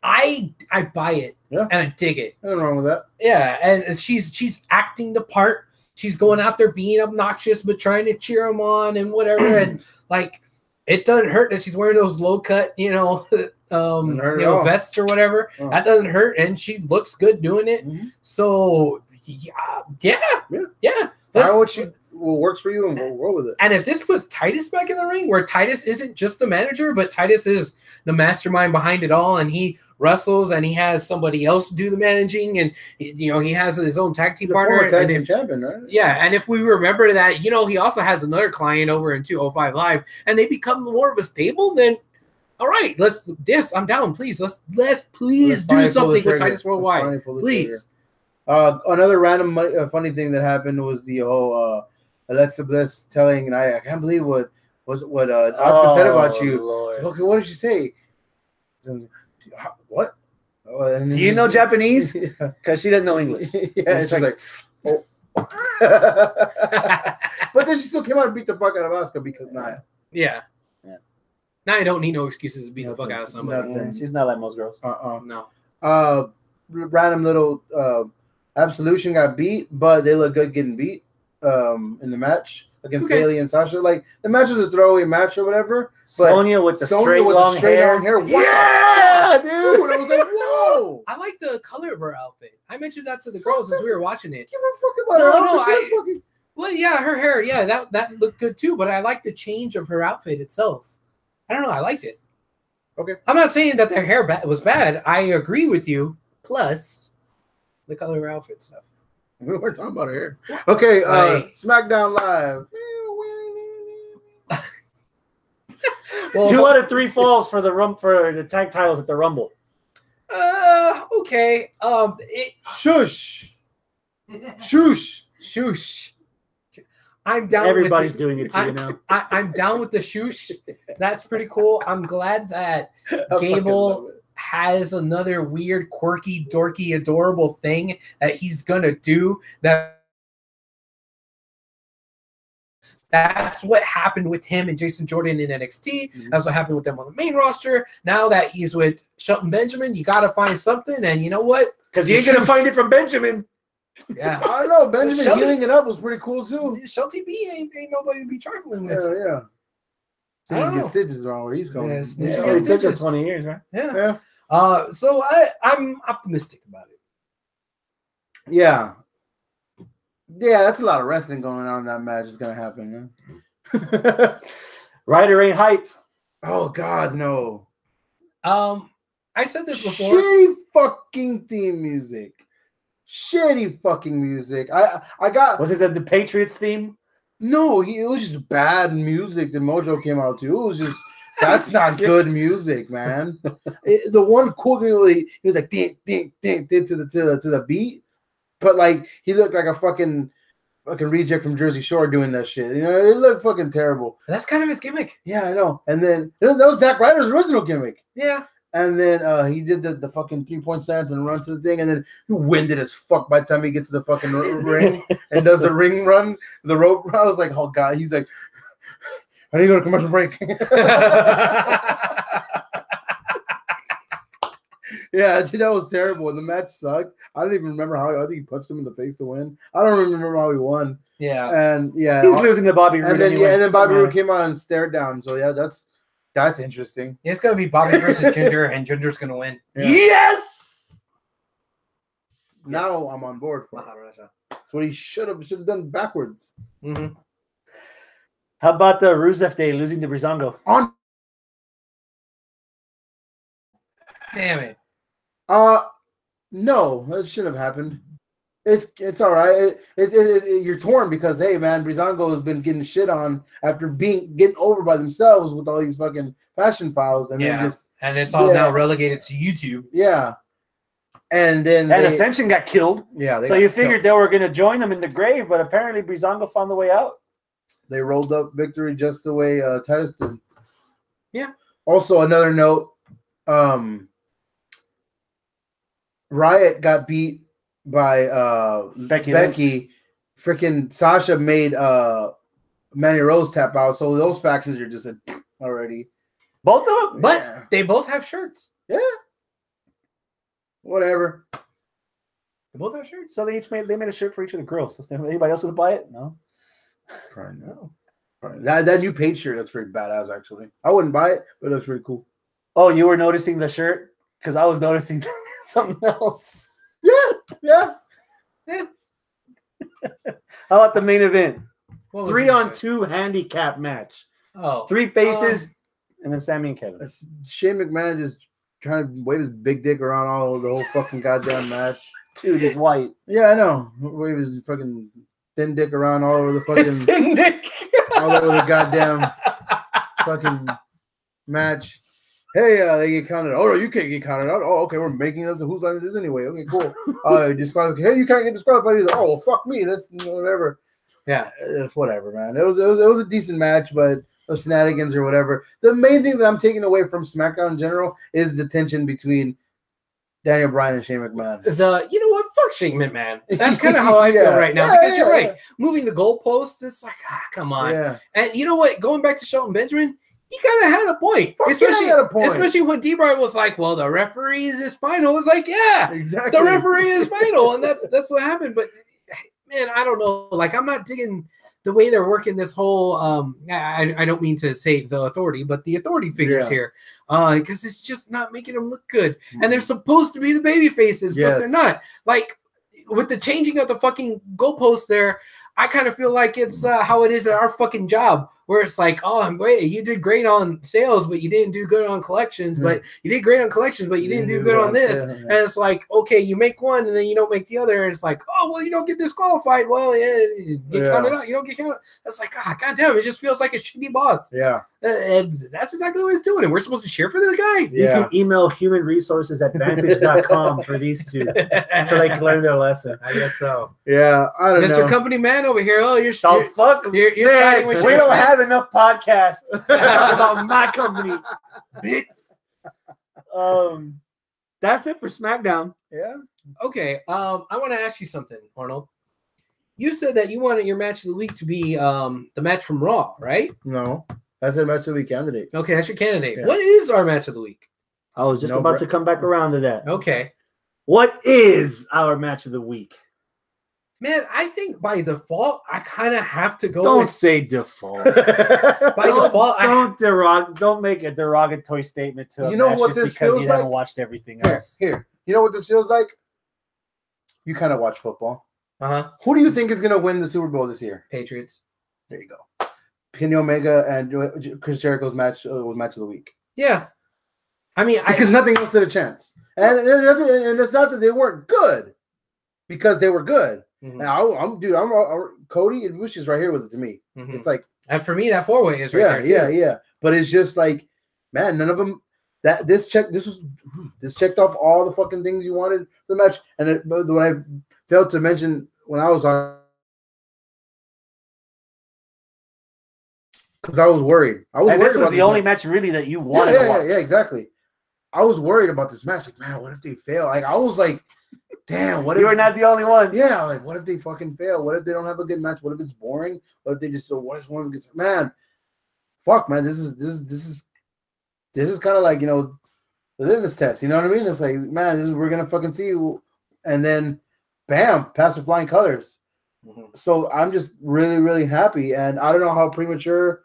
I buy it. Yeah. And I dig it. Nothing wrong with that. Yeah. And she's acting the part. She's going out there being obnoxious, but trying to cheer him on and whatever. And like, it doesn't hurt that she's wearing those low cut, vests or whatever. Oh. That doesn't hurt, and she looks good doing it. Mm-hmm. So yeah. What works for you, and we'll roll with it. And if this puts Titus back in the ring, where Titus isn't just the manager, but Titus is the mastermind behind it all, and he wrestles and he has somebody else do the managing, and he has his own tag team partner, tag team champion, right? Yeah, and if we remember that, he also has another client over in 205 Live, and they become more of a stable. Then, all right, I'm down. Please, let's do something with Titus Worldwide, please. Another random funny thing that happened was the whole Alexa Bliss telling, and I can't believe what Asuka said about you. Like, okay, what did she say? What? Oh, and Do then you know just- Japanese? Yeah, Because she doesn't know English. it's like, oh. But then she still came out and beat the fuck out of Asuka because Nia. Yeah. Yeah. Now I don't need no excuses to beat the fuck Nothing. out of somebody. Nothing. She's not like most girls. No. Random little Absolution got beat, but they look good getting beat in the match against Bayley and Sasha. Like the match was a throwaway match or whatever. But Sonya with the straight long hair. What Yeah, dude. I was like, whoa. I like the color of her outfit. I mentioned that to the girls as we were watching it. Give a fuck about her. Well, yeah, her hair, yeah, that looked good too. But I like the change of her outfit itself. I don't know, I liked it. Okay. I'm not saying that their hair was bad. I agree with you. Plus, the color of her outfit stuff. We weren't talking about her hair. Okay, SmackDown Live. Well, 2 out of 3 falls for the tag titles at the Rumble. Okay. Shush. Shoosh. I'm down. Everybody's with doing it to you now. I'm down with the shoosh. That's pretty cool. I'm glad that Gable has another weird, quirky, dorky, adorable thing that he's gonna do. That's what happened with him and Jason Jordan in NXT. Mm-hmm. That's what happened with them on the main roster. Now that he's with Shelton Benjamin, you gotta find something. And you know what? Because you ain't gonna find it from Benjamin. Yeah, I don't know. Benjamin healing it up was pretty cool too. Shelty B ain't nobody to be trifling with. Yeah. I don't know. Stitches around where he's going. It took him 20 years, right? Yeah. So I'm optimistic about it. Yeah. Yeah, that's a lot of wrestling going on in that match is gonna happen, man. Ryder ain't hype. Oh God, no. I said this before. Shitty fucking theme music. Shitty fucking music. I got. Was it the Patriots theme? No, it was just bad music that Mojo came out to. It was just that's not good music, man. The one cool thing he was like ding ding ding ding to the beat, but like he looked like a fucking reject from Jersey Shore doing that shit. You know, it looked fucking terrible. That's kind of his gimmick. Yeah, I know. And then that was Zack Ryder's original gimmick. Yeah. And then he did the fucking 3-point stance and run to the thing, and then he winded as fuck by the time he gets to the fucking ring and does a ring run, the rope. I was like, oh God, he's like, I need to go to commercial break. Yeah, dude, that was terrible. The match sucked. I don't even remember how. I think he punched him in the face to win. I don't even remember how he won. Yeah, and yeah, he's losing to Bobby Roode. And then Bobby Roode came out and stared down. So yeah, that's interesting. It's gonna be Bobby versus Jinder, and Jinder's gonna win. Yeah. Yes. Now I'm on board for it. That's what he should have done backwards. Mm-hmm. How about the Rusev Day losing to Breezango? Damn it. No, that shouldn't have happened. It's all right. You're torn because hey, man, Breezango has been getting shit on after getting over by themselves with all these fucking fashion files, and then and it's all now relegated to YouTube. Yeah, and Ascension got killed. Yeah, so you figured they were going to join them in the grave, but apparently Breezango found the way out. They rolled up victory just the way Titus did. Yeah. Also, another note. Riot got beat by Becky. Freaking Sasha made Manny Rose tap out, so those factions are just already. Both of them, but they both have shirts. Yeah. Whatever. They both have shirts, so they made a shirt for each of the girls. So anybody else would buy it? No. Probably no. Probably. That new paid shirt looks pretty badass. Actually, I wouldn't buy it, but it looks pretty cool. Oh, you were noticing the shirt because I was noticing something else. Yeah. How about the main event? 3-on-2 handicap match. Oh, 3 faces, and then Sammy and Kevin. Shane McMahon just trying to wave his big dick around the whole fucking goddamn match. Dude, he's white. Yeah, I know. Wave his fucking thin dick around all over the fucking thin dick. all over the goddamn fucking match. Hey, they get counted out. Oh, no, you can't get counted out. Oh, okay, we're making it up to whose line it is anyway. Okay, cool. Disqualified. Hey, you can't get disqualified either. Oh, well, fuck me. That's whatever. Yeah, whatever, man. It was a decent match, but of shenanigans or whatever. The main thing that I'm taking away from SmackDown in general is the tension between Daniel Bryan and Shane McMahon. You know what? Fuck Shane McMahon. That's kind of how I feel right now because you're right. Moving the goalposts, it's like, come on. Yeah. And you know what? Going back to Shelton Benjamin, he kind of had a point. Especially when D-Bry was like, well, the referee is final. It's like, yeah, exactly. The referee is final. And that's what happened. But, man, I don't know. Like, I'm not digging the way they're working this whole I don't mean to say the authority, but the authority figures here. Because it's just not making them look good. And they're supposed to be the baby faces, but they're not. Like, with the changing of the fucking goalposts there, I kind of feel like it's how it is at our fucking job, where it's like, oh, wait, you did great on sales, but you didn't do good on collections, but you did great on collections, but you didn't do good on this. And it's like, okay, you make one and then you don't make the other. And it's like, oh, well, you don't get disqualified. Well, you get counted out. You don't get counted out. That's like, goddamn, it just feels like a shitty boss. Yeah. And that's exactly what he's doing. And we're supposed to cheer for this guy. You can email humanresources@vantage.com for these two so they can learn their lesson. I guess so. Yeah, I don't know. Mr. Company Man over here. Oh, you're fuck. You're siding with we don't have enough podcasts to talk about my company, bitch. That's it for SmackDown. Yeah. Okay. I want to ask you something, Arnold. You said that you wanted your match of the week to be the match from Raw, right? No. That's a match of the week candidate. Okay, that's your candidate. Yeah. What is our match of the week? I was just about to come back around to that. Okay. What is our match of the week? Man, I think by default, I kind of have to go. Don't say default. By default, don't make a derogatory statement to you know what this because feels you like? haven't watched everything else. Here, you know what this feels like? You kind of watch football. Who do you think is going to win the Super Bowl this year? Patriots. There you go. Kenny Omega and Chris Jericho's match was match of the week. Yeah, I mean, because nothing else stood a chance, and it's not that they weren't good, because they were good. Now, I'm Cody and Bush is right here with it to me. It's like, and for me, that 4-way is right there too. Yeah. But it's just like, man, none of them. This checked off all the fucking things you wanted for the match, and when I failed to mention when I was on. Because I was worried. This was the only match really that you wanted to watch. Yeah, exactly. I was worried about this match. Like, man, what if they fail? Like, I was like, damn, what if you were not the only one? Yeah, like, what if they fucking fail? What if they don't have a good match? What if it's boring? What if they just what if one gets fuck, man, this is kind of like, you know, the litmus test. You know what I mean? It's like, man, we're gonna fucking see you, and then, bam, pass the flying colors. So I'm just really, really happy, and I don't know how premature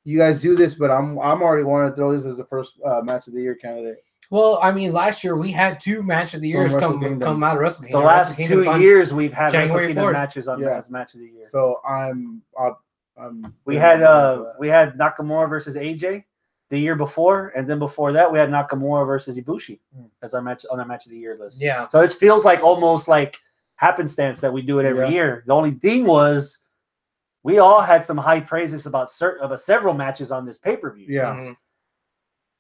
you guys do this, but I'm already wanting to throw this as the first match of the year candidate. Well, I mean, last year we had 2 match of the years come out of WrestleKingdom. The last 2 years we've had WrestleKingdom matches on as match of the year. So we had Nakamura versus AJ the year before, and then before that we had Nakamura versus Ibushi as our match on our match of the year list. Yeah. So it feels like almost like happenstance that we do it every year. The only thing was, we all had some high praises about several matches on this pay-per-view. Yeah.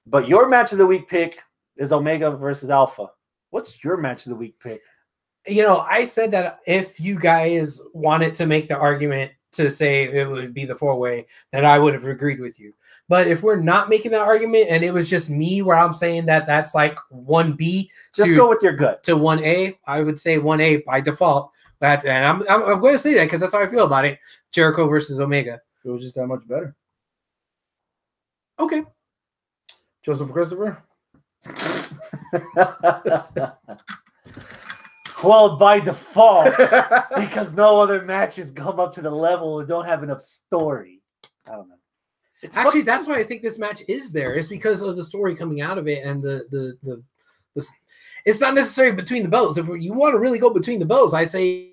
But your match of the week pick is Omega versus Alpha. What's your match of the week pick? You know, I said that if you guys wanted to make the argument to say it would be the 4-way, then I would have agreed with you. But if we're not making that argument and it was just me where I'm saying that that's like 1B, just go with your gut to 1A, I would say 1A by default. And I'm going to say that because that's how I feel about it. Jericho versus Omega. It was just that much better. Okay. Joseph Christopher? Well, by default, because no other matches come up to the level and don't have enough story. I don't know. Actually, that's why I think this match is there. It's because of the story coming out of it and the it's not necessarily between the belts. If you want to really go between the belts, I'd say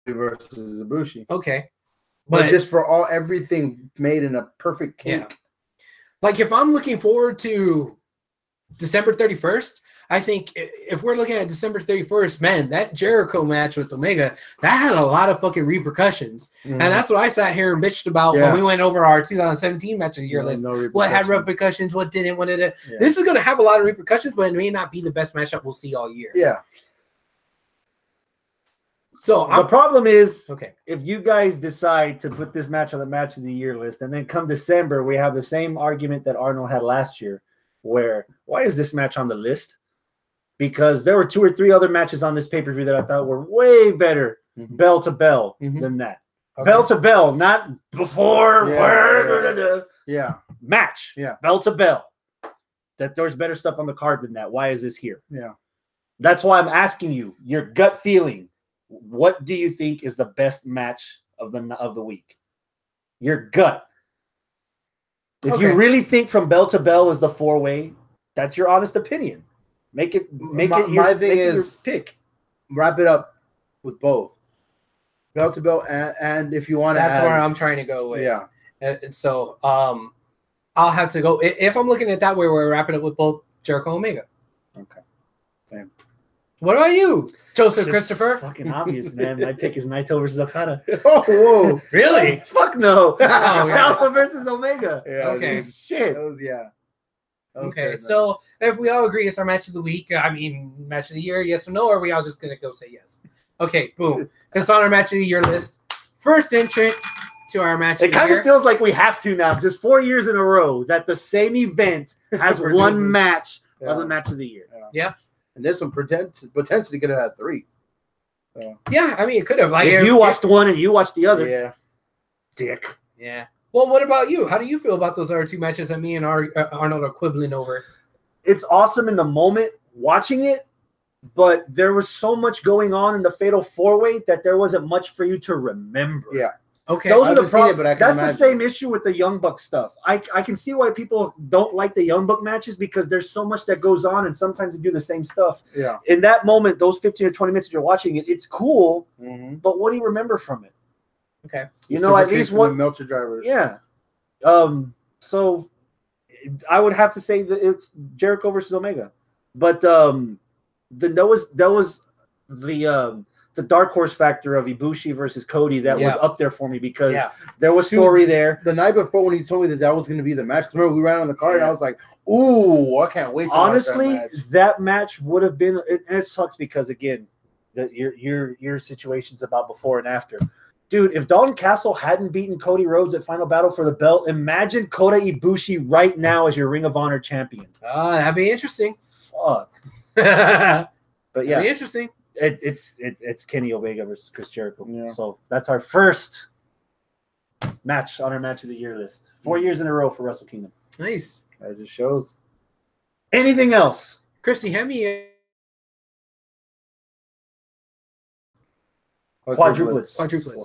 versus Ibushi. Okay. But just for everything made in a perfect cake. Yeah. Like if I'm looking forward to December 31st, I think if we're looking at December 31st, man, that Jericho match with Omega, that had a lot of fucking repercussions. And that's what I sat here and bitched about when we went over our 2017 match of the year list. What had repercussions, what didn't, what did it. Yeah. This is going to have a lot of repercussions, but it may not be the best matchup we'll see all year. Yeah. So the problem is, okay. if you guys decide to put this match on the match of the year list, and then come December, we have the same argument that Arnold had last year, where why is this match on the list? Because there were 2 or 3 other matches on this pay-per-view that I thought were way better bell to bell than that. Okay. Bell to bell, not before match. Yeah. Bell to bell. That there's better stuff on the card than that. Why is this here? Yeah. That's why I'm asking you, your gut feeling. What do you think is the best match of the week? Your gut. If you really think from bell to bell is the 4-way, that's your honest opinion. Make it your pick. Wrap it up with both bell to bell, and if you want to, that's where I'm trying to go with. Yeah. And so I'll have to go if I'm looking at that way. We're wrapping up with both Jericho Omega. Okay. Same. What about you, Joseph Christopher? Fucking obvious, man. My pick is Naito versus Okada. Oh, whoa. Really? Fuck no. Alpha versus Omega. Yeah, okay. Shit. Okay, so if we all agree it's our match of the week, I mean, match of the year, yes or no, or are we all just going to go say yes? Okay, boom. It's on our match of the year list. First entrant to our match of the year. It kind of feels like we have to now, because 4 years in a row that the same event has one match of the match of the year. Yeah. And this one potentially could have had 3. Yeah, I mean, it could have. Like, if you watched one and you watched the other. Yeah. Dick. Yeah. Well, what about you? How do you feel about those other 2 matches that me and Arnold are quibbling over? It's awesome in the moment watching it, but there was so much going on in the Fatal 4-Way that there wasn't much for you to remember. Yeah. Okay. Those are the problems. That's imagine. The same issue with the Young Buck stuff. I can see why people don't like the Young Buck matches, because there's so much that goes on and sometimes they do the same stuff. Yeah. In that moment, those 15 or 20 minutes that you're watching it, it's cool, but what do you remember from it? Okay. You know, at least one Meltzer drivers. Yeah. So I would have to say that it's Jericho versus Omega. But that was the dark horse factor of Ibushi versus Cody that was up there for me, because there was story there. The night before when he told me that was going to be the match, remember we ran on the card and I was like, ooh, I can't wait to honestly watch that match would have been, it sucks because again, your situation's about before and after. Dude, if Dalton Castle hadn't beaten Cody Rhodes at Final Battle for the belt, imagine Kota Ibushi right now as your Ring of Honor champion. That'd be interesting. Fuck. But yeah, that'd be interesting. It's Kenny Omega versus Chris Jericho. Yeah. So that's our first match on our match of the year list. 4 years in a row for WrestleKingdom. Nice. That just shows. Anything else? Christy, hand me Quadruplets.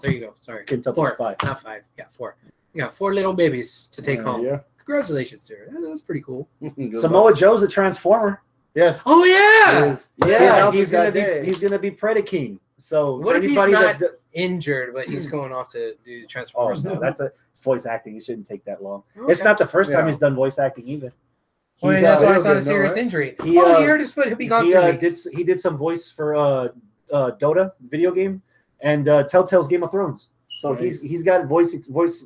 There you go. Sorry. Quintuples 4, 5. not 5. Yeah, 4. You got 4 little babies to take home. Yeah. Congratulations, sir. That's pretty cool. Samoa Joe's a Transformer. Yes. Oh yeah. Yeah, he's gonna be Predaking. So what if he's not injured, but he's going off to do Transformers stuff? That's a voice acting. It shouldn't take that long. Okay. It's not the first time he's done voice acting either. That's why it's not a serious injury. He hurt his foot. He'll be gone 3 weeks. He did some voice for Dota video game and Telltale's Game of Thrones. So he's got voice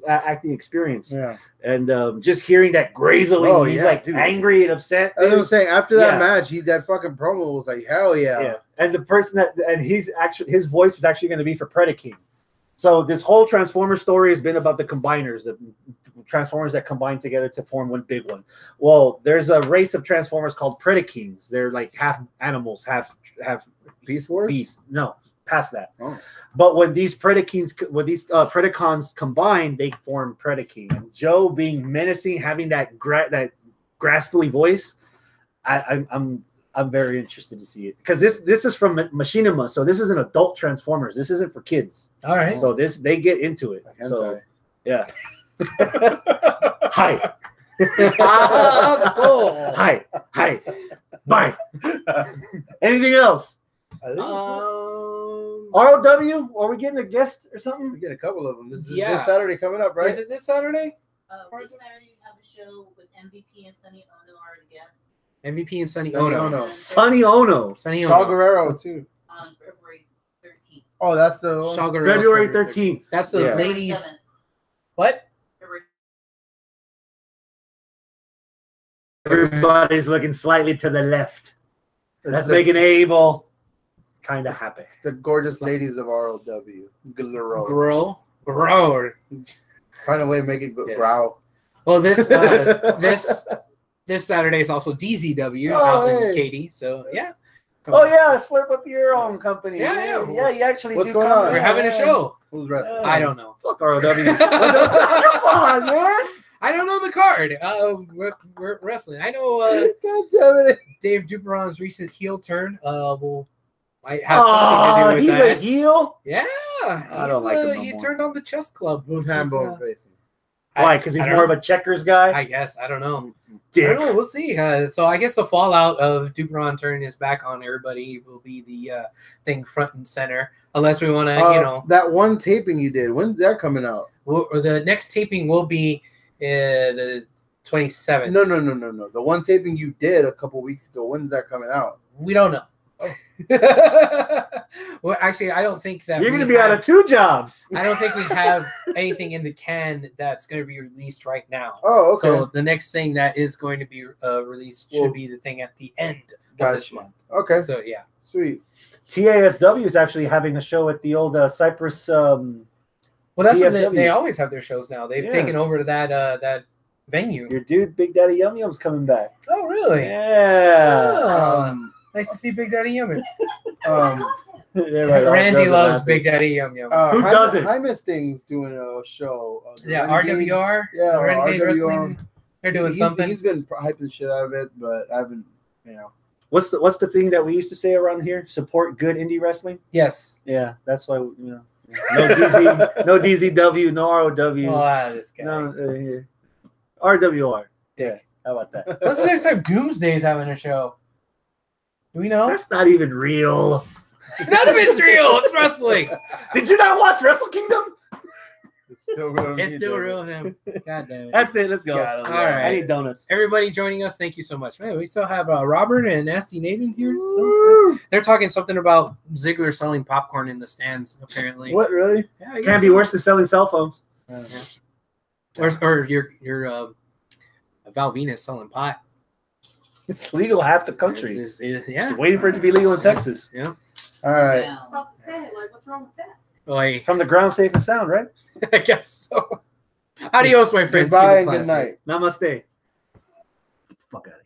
acting experience. Yeah. And just hearing that grazily, he's angry and upset. As I was saying, after that match, that fucking promo was like, hell yeah. Yeah. And the person his voice is actually going to be for Predaking. So this whole Transformer story has been about the combiners, the Transformers that combine together to form one big one. Well, there's a race of Transformers called Predakings. They're like half animals, half Beast Wars? Beasts. No, past that. Oh. But when these Predacons combine, they form Predaking. And Joe being menacing, having that graspily voice, I'm very interested to see it, because this is from Machinima, so this is an adult Transformers. This isn't for kids. All right. So they get into it. So yeah. Hi. Hi. Bye. Anything else? I think so. ROW? Are we getting a guest or something? We get a couple of them. This is this Saturday coming up, right? Is it this Saturday? This Saturday we have a show with MVP and Sonny Ono are the guests. MVP and Sonny Ono. Sonny Ono. Shaw Guerrero too. On February 13th. Oh, that's the February 13th. That's the ladies. What? Everybody's looking slightly to the left. That's making Abel. kind of happy. The gorgeous ladies of ROW. Grow. Grow. Find a way to make it Yes. growl. Well, this Saturday is also DZW out in Katy. So yeah. Oh yeah, slurp up your own company. Yeah. yeah. You actually. What's do going come on? in. We're having a show. Who's wrestling? I don't know. Fuck ROW. Come on, man. I don't know the card. We're wrestling. I know God damn it. Dave Duperon's recent heel turn might have something to do with He's that. a heel. Yeah, I don't like him no he more. turned on the chess club. Who's which is, Hambo facing? Why? Because he's I don't more know. of a checkers guy. I guess I don't know. Dick. I don't know. We'll see. So I guess the fallout of Duperon turning his back on everybody will be the thing front and center, unless we want to, that one taping you did. When's that coming out? or the next taping will be the 27th. No. The one taping you did a couple weeks ago. When's that coming out? We don't know. Well, actually, I don't think that You're going to be out of 2 jobs. I don't think we have anything in the can that's going to be released right now. Oh, okay. So the next thing that is going to be released should be the thing at the end of this month. Okay. So yeah, Sweet. TASW is actually having a show at the old Cypress. well, that's what DFW. they always have their shows now. They've taken over that venue. Your dude, Big Daddy Yum Yum's coming back. Oh, really? Yeah. Oh, nice to see Big Daddy Yum Yum. Randy Randy loves Big Daddy Yum Yum. Who doesn't? Jaime Sting's doing a show. Yeah, RWR. Yeah, Renegade RWR. Wrestling. They're doing something. He's been hyping the shit out of it, but I haven't, What's the thing that we used to say around here? Support good indie wrestling. Yes. Yeah, that's why no DZW, no ROW. Oh, this guy. No RWR. Yeah, how about that? When's the next time Doomsday's having a show? Do we know? That's not even real. None of it's real. It's wrestling. Did you not watch WrestleKingdom? It's still real him. God damn it. That's it. Let's go. All right. I need donuts. Everybody joining us, thank you so much. Man, we still have Robert and Nasty Nathan here. So they're talking something about Ziggler selling popcorn in the stands, apparently. What, really? Yeah, I guess Can't be so. worse than selling cell phones. Or your Val Venus selling pot. It's legal half the country. Yeah. Just waiting for it to be legal in Texas. Yeah. All right. Yeah. What's wrong with that? Like, From the ground safe and sound, right? I guess so. Adios, my friends. Goodbye Keep it and good classy. night. Namaste. Fuck out.